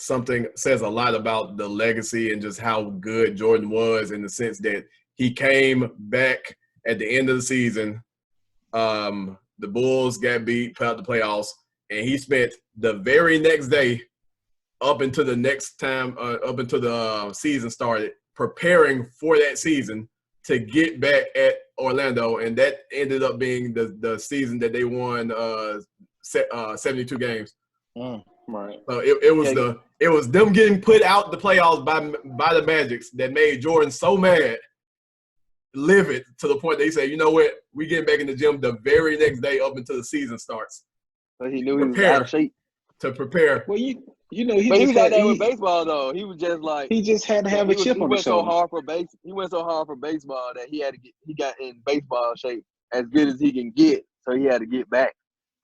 a lot about the legacy and just how good Jordan was, in the sense that he came back at the end of the season, the Bulls got beat, put out the playoffs, and he spent the very next day up until the next time, up until the season started, preparing for that season to get back at Orlando, and that ended up being the season that they won 72 games. Right. So it was them getting put out the playoffs by the Magics that made Jordan so mad, livid, to the point that he said, "You know what? We getting back in the gym the very next day up until the season starts." So he knew he was out of shape. To prepare. Well, he was like that with baseball though. He was just like he just had to have a chip on his shoulder. He went so hard for baseball that he got in baseball shape as good as he can get. So he had to get back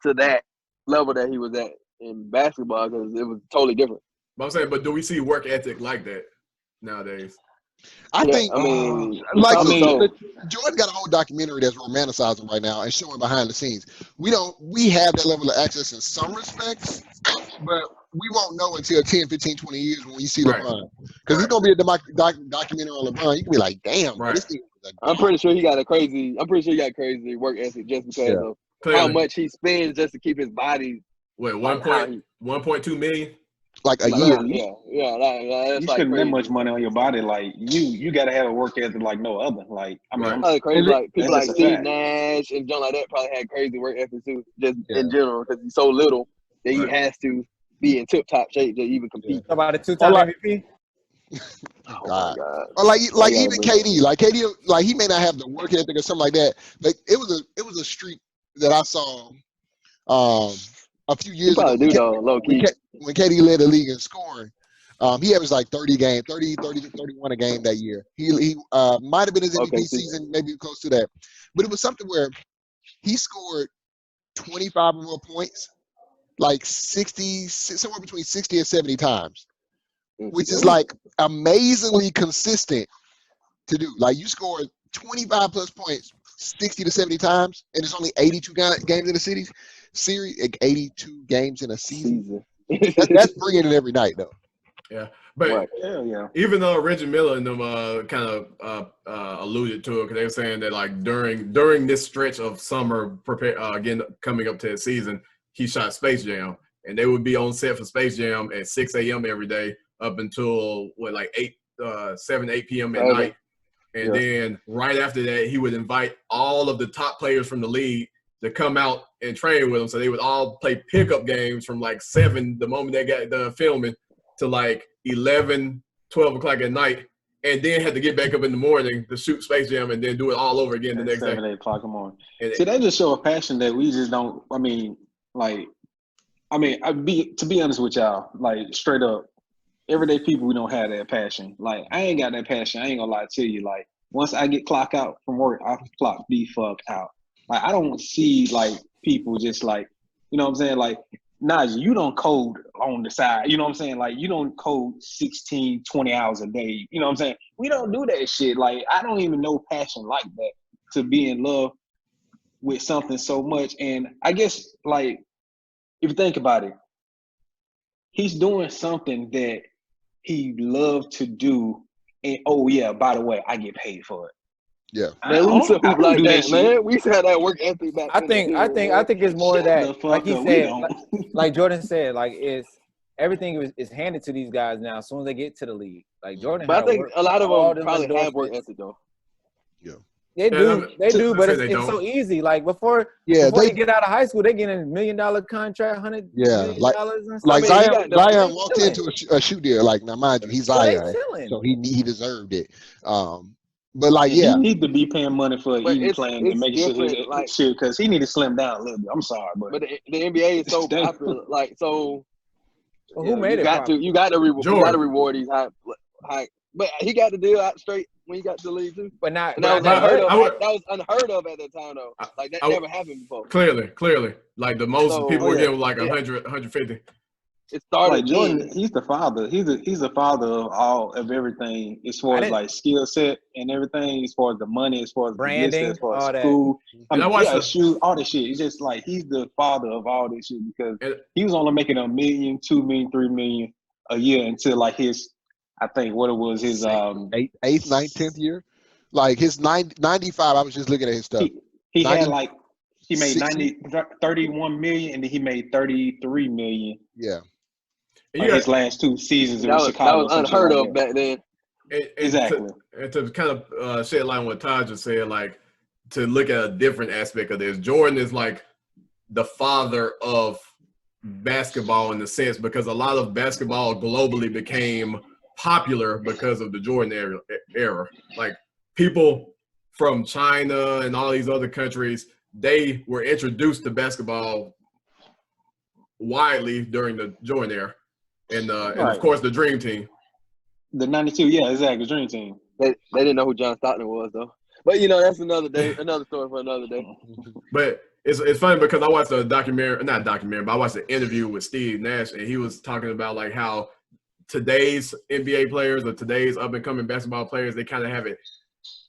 to that level that he was at in basketball because it was totally different. But I'm saying, but do we see work ethic like that nowadays? I think, Jordan got a whole documentary that's romanticizing right now and showing behind the scenes. We have that level of access in some respects, but we won't know until 10, 15, 20 years when you see LeBron. Because it's going to be a documentary on LeBron. You can be like, damn. This thing I'm pretty sure he got crazy work ethic just because of how much he spends just to keep his body. Wait, 1.2 million? Like a year. Yeah. You spend that much money on your body, like you got to have a work ethic like no other. Like crazy. Like people like Steve Nash and John like that probably had crazy work ethic too, just in general, because he's so little that he has to be in tip top shape to even compete. How about a 2-time MVP? Oh my God. Or like even KD, like he may not have the work ethic or something like that. Like it was a streak that I saw a few years ago. Low key. When KD led the league in scoring, he averaged like 30 to 31 a game that year. He might have been his MVP season, maybe close to that. But it was something where he scored 25 or more points like 60, somewhere between 60 and 70 times, which is like amazingly consistent to do. Like you score 25 plus points 60 to 70 times, and it's only 82 games in a series. 82 games in a season. That's bringing it every night, though. Yeah, but even though Reggie Miller and them kind of alluded to it, because they were saying that like during this stretch of summer, again coming up to the season, he shot Space Jam, and they would be on set for Space Jam at 6 a.m. every day up until 7, 8 p.m. at night. And then right after that, he would invite all of the top players from the league to come out and train with him. So they would all play pickup games from like 7, the moment they got done filming, to like 11, 12 o'clock at night. And then had to get back up in the morning to shoot Space Jam and then do it all over again the next 7, day. 8 o'clock in the morning. See, that just show a passion that we just don't, to be honest with y'all, like straight up, everyday people, we don't have that passion. Like, I ain't got that passion. I ain't gonna lie to you. Like, once I get clock out from work, I clock the fuck out. Like, I don't see, like, people just, like, you know what I'm saying? Like, Najee, you don't code on the side. You know what I'm saying? Like, you don't code 16, 20 hours a day. You know what I'm saying? We don't do that shit. Like, I don't even know passion like that, to be in love with something so much. And I guess, like, if you think about it, he's doing something that he loved to do, and by the way, I get paid for it. Yeah, man, we used to hoop like that, man. We used to have that work ethic back then. I think it's more that, like he said, like Jordan said, like everything is handed to these guys now as soon as they get to the league. Like Jordan, but I think a lot of them probably have work ethic though. Yeah. They do, but it's so easy. Like before they get out of high school, they get a $1 million contract, $100 million and stuff. Like Zion walked into a shoe deal. Like, now mind you, he's Zion, so he deserved it. But like, he need to be paying money for an eating plan and making sure his shit, because he need to slim down a little bit. I'm sorry, but the NBA is so popular. Like, so who made it? You got to reward these high. But he got the deal out straight when he got to the league too. But not that was unheard of at that time though. Like that never happened before. Clearly. Like the most people were getting like 100, 150. It started like Jordan, he's the father. He's the father of everything, as far as like skill set and everything, as far as the money, as far as branding, as far as all school. that. Shoes, all this shit. It's just like he's the father of all this shit, because he was only making $1 million, $2 million, $3 million a year until like his, I think what it was, his 8th, 9th, 10th year. Like his 95, I was just looking at his stuff. He had like, he made 31 million, and then he made 33 million. Yeah. His last 2 seasons in Chicago. That was unheard of back then. Exactly. To kind of shed light on what Taj just said, like to look at a different aspect of this, Jordan is like the father of basketball in the sense, because a lot of basketball globally became popular because of the Jordan era. Like people from China and all these other countries, they were introduced to basketball widely during the Jordan era. And of course the Dream Team. The 92, yeah, exactly, Dream Team. They didn't know who John Stockton was though. But that's another day, another story for another day. But it's funny because I watched a but I watched an interview with Steve Nash, and he was talking about like how today's NBA players or today's up and coming basketball players, they kind of have it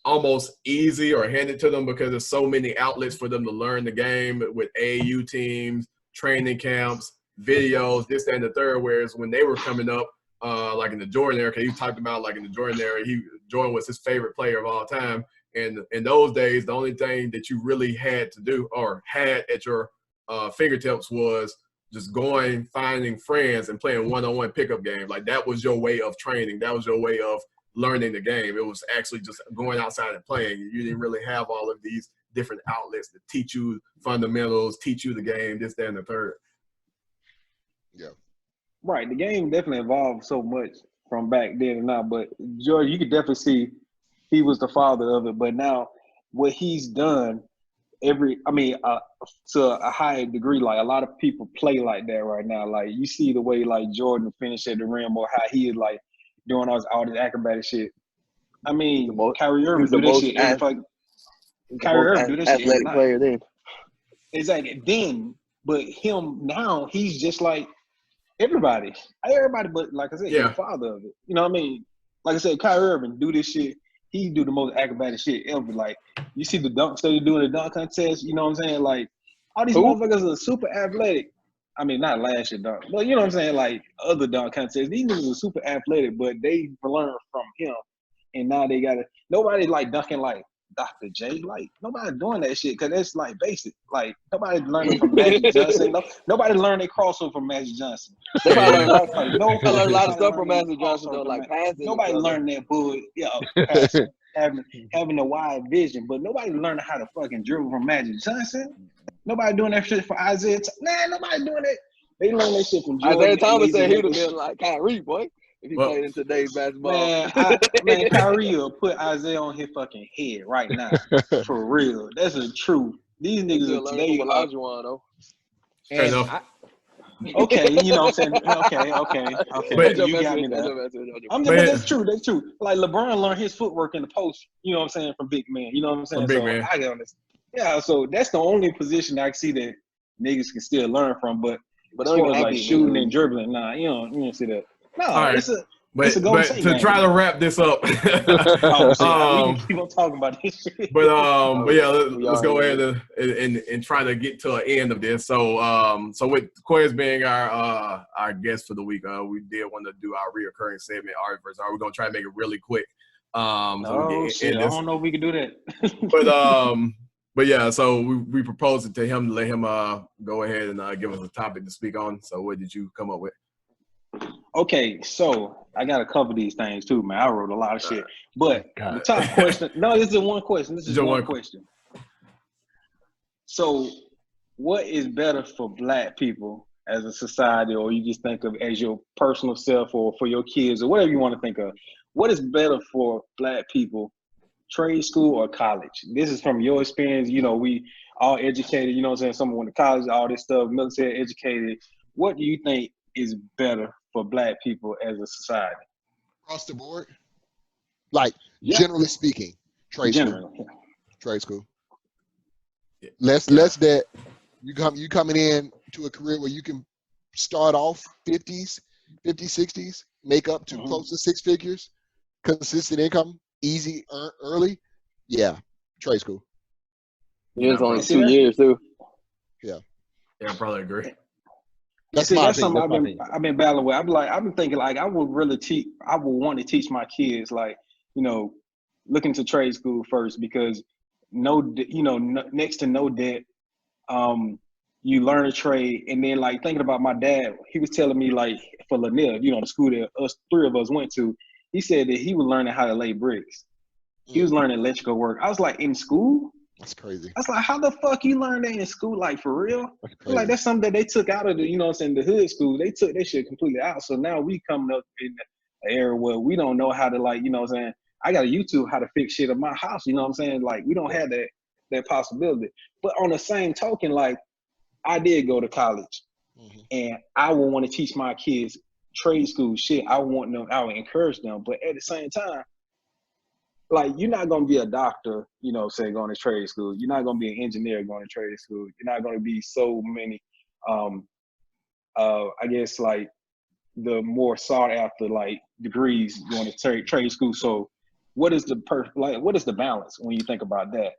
almost easy or handed to them because there's so many outlets for them to learn the game with AAU teams, training camps, videos, this, that, and the third. Whereas when they were coming up, like in the Jordan era, because he talked about like in the Jordan era, Jordan was his favorite player of all time. And in those days, the only thing that you really had to do or had at your fingertips was just going, finding friends and playing one-on-one pickup games. Like that was your way of training. That was your way of learning the game. It was actually just going outside and playing. You didn't really have all of these different outlets that teach you fundamentals, teach you the game, this, that, and the third. Yeah. Right. The game definitely evolved so much from back then and now. But George, you could definitely see he was the father of it. But now what he's done, to a high degree, like a lot of people play like that right now. Like you see the way like Jordan finished at the rim, or how he is like doing all this acrobatic shit. I mean, Kyrie Irving do that shit. Kyrie Irving do that shit every night. Athletic player then. Exactly. Then But him now, he's just like everybody. Everybody, but like I said, he's the father of it. You know what I mean? Like I said, Kyrie Irving do this shit. He do the most acrobatic shit ever. Like, you see the dunks they doing the dunk contest, you know what I'm saying? Like, all these motherfuckers are super athletic. I mean, not last year dunk, but you know what I'm saying? Like, other dunk contests. These niggas are super athletic, but they learned from him. And now they got to, nobody like dunking like Dr. J. Like, nobody doing that shit because that's like basic. Like, nobody learning from Magic Johnson. Nobody learned their crossover from Magic Johnson. They probably learned Like, a lot of stuff from Magic Johnson, though, like passing. Nobody learned that bull, passing, having a wide vision, but nobody learned how to fucking dribble from Magic Johnson. Nobody doing that shit for Isaiah. Nobody doing that. They learned that shit from Jordan. Isaiah Thomas said he would have been like Kyrie, boy, if he played in today's basketball. Man, Kyrie will put Isaiah on his fucking head right now. For real. That's the truth. These niggas are today. Fair enough. Okay, you know what I'm saying? Okay. But you got me there. But that's true. That's true. Like, LeBron learned his footwork in the post, you know what I'm saying, from big man. You know what I'm saying? From big man. I get on this. Yeah, so that's the only position I can see that niggas can still learn from. But as far as like shooting and dribbling, you don't see that. No, right. it's a to try to wrap this up. We can keep on talking about this shit. But yeah, let's go ahead and try to get to an end of this. So with Quez being our guest for the week, we did want to do our reoccurring segment, Art versus Art. We're gonna try to make it really quick. I don't know if we can do that. But yeah, so we proposed it to him to let him go ahead and give us a topic to speak on. So what did you come up with? Okay, so I gotta cover these things too, man. I wrote a lot of shit. But the top question, no, this is one question. This is one question. So what is better for Black people as a society, or you just think of as your personal self or for your kids or whatever you want to think of? What is better for Black people, trade school or college? This is from your experience. You know, we all educated, you know what I'm saying? Someone went to college, all this stuff, military educated. What do you think is better for Black people as a society? Across the board? Like, generally speaking, trade school. Trade school. Yeah. Less that you coming in to a career where you can start off 50s, 60s, make up to close to six figures, consistent income, easy, early. Yeah, trade school. Yeah, it's only 2 years too. Yeah. Yeah, I probably agree. That's something I've been battling with. I've been thinking like I would want to teach my kids, like, you know, look into trade school first, because next to no debt, you learn a trade. And then, like, thinking about my dad, he was telling me, like, for Lanier, you know, the school that three of us went to, he said that he was learning how to lay bricks. He was learning electrical work. I was like, in school? That's crazy. I was like, how the fuck you learn that in school? Like, for real? Like, that's something that they took out of the, you know what I'm saying, the hood school. They took that shit completely out. So now we coming up in an era where we don't know how to, like, you know what I'm saying, I got a YouTube how to fix shit at my house, you know what I'm saying? Like, we don't have that possibility. But on the same token, like, I did go to college, and I would want to teach my kids trade school shit. I would encourage them. But at the same time, like, you're not going to be a doctor, you know, say, going to trade school. You're not going to be an engineer going to trade school. You're not going to be so many, I guess, like, the more sought after, like, degrees going to trade school. So what is the balance when you think about that?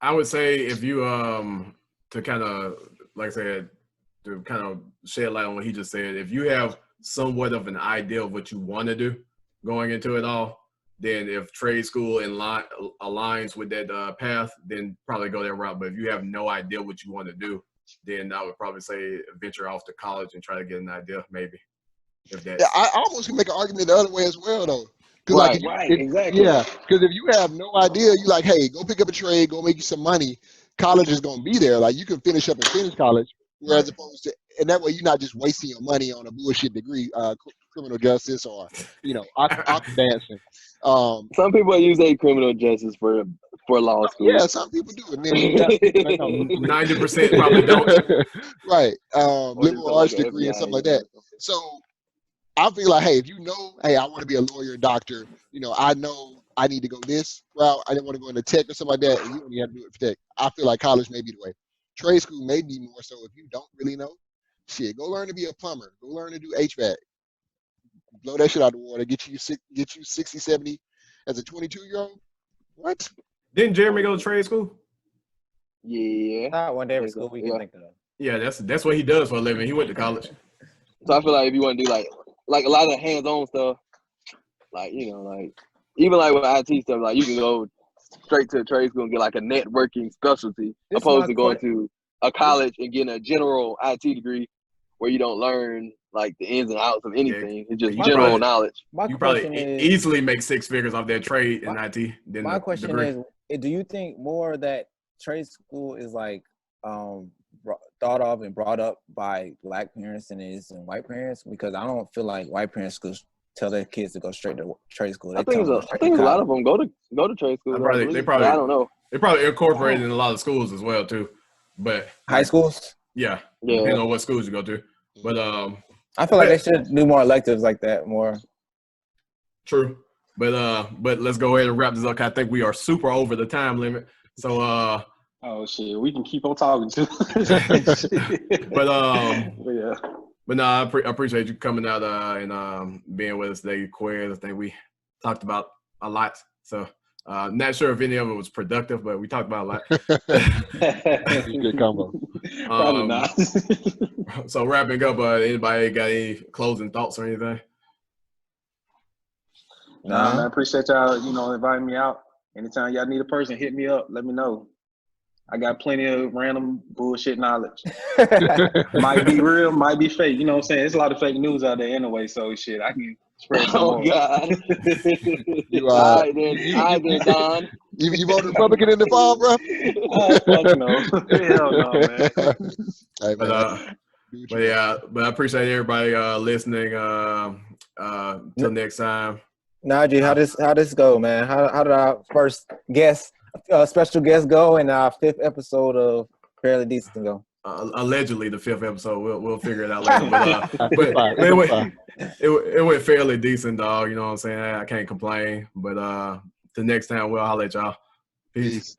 I would say if you, to kind of, like I said, to kind of shed light on what he just said, if you have somewhat of an idea of what you want to do going into it all, then if trade school aligns with that path, then probably go that route. But if you have no idea what you want to do, then I would probably say venture off to college and try to get an idea, maybe. I almost can make an argument the other way as well, though. Right, exactly. Yeah, because if you have no idea, you like, hey, go pick up a trade, go make you some money. College is going to be there. Like, you can finish up and finish college, whereas opposed to, and that way you're not just wasting your money on a bullshit degree, criminal justice or, you know, dancing. Some people use criminal justice for law school. Yeah, some people do. And then 90% probably don't. Right. Liberal arts degree and stuff like that. So I feel like, hey, if you know, hey, I want to be a lawyer, doctor, you know I need to go this route. I didn't want to go into tech or something like that, and you only have to do it for tech. I feel like college may be the way. Trade school may be more so if you don't really know. Shit, go learn to be a plumber. Go learn to do HVAC. Blow that shit out of the water. Get you 60, 70 as a 22-year-old. What? Didn't Jeremy go to trade school? Yeah. Not one day every school we can think of. Yeah, that's what he does for a living. He went to college. So I feel like if you want to do like a lot of hands-on stuff, like like even like with IT stuff, like you can go straight to a trade school and get like a networking specialty, opposed to going to a college and getting a general IT degree where you don't learn like the ins and outs of anything. It's just general knowledge. You probably easily make 6 figures off that trade in IT. Than my question degree. is, do you think more that trade school is like thought of and brought up by black parents than it is in white parents? Because I don't feel like white parents could tell their kids to go straight to trade school. I think a lot of them go to trade school. They probably I don't know. They probably incorporated in a lot of schools as well too. But high schools? Yeah. Depending on what schools you go to. But I feel like they should do more electives like that more. True. But let's go ahead and wrap this up. I think we are super over the time limit. So oh shit, we can keep on talking too. But no, I appreciate you coming out and being with us today, Quiz. I think we talked about a lot. So not sure if any of it was productive, but we talked about a lot. Good combo. Probably not. So wrapping up, anybody got any closing thoughts or anything? Nah, man, I appreciate y'all, inviting me out. Anytime y'all need a person, hit me up. Let me know. I got plenty of random bullshit knowledge. Might be real, might be fake. You know what I'm saying? There's a lot of fake news out there anyway, so shit, I can spread some more. God. All right then, Don. You voted Republican in the fall, bro? Fuck no. Hell no, man. Hey, man. But I appreciate everybody listening. Till next time. Najee, how this go, man? How did our first special guest go and our 5th episode of Fairly Decent go? Allegedly the 5th episode. We'll figure it out later. But it went fairly decent, dog. You know what I'm saying? I can't complain. But the next time we'll holler at y'all. Peace.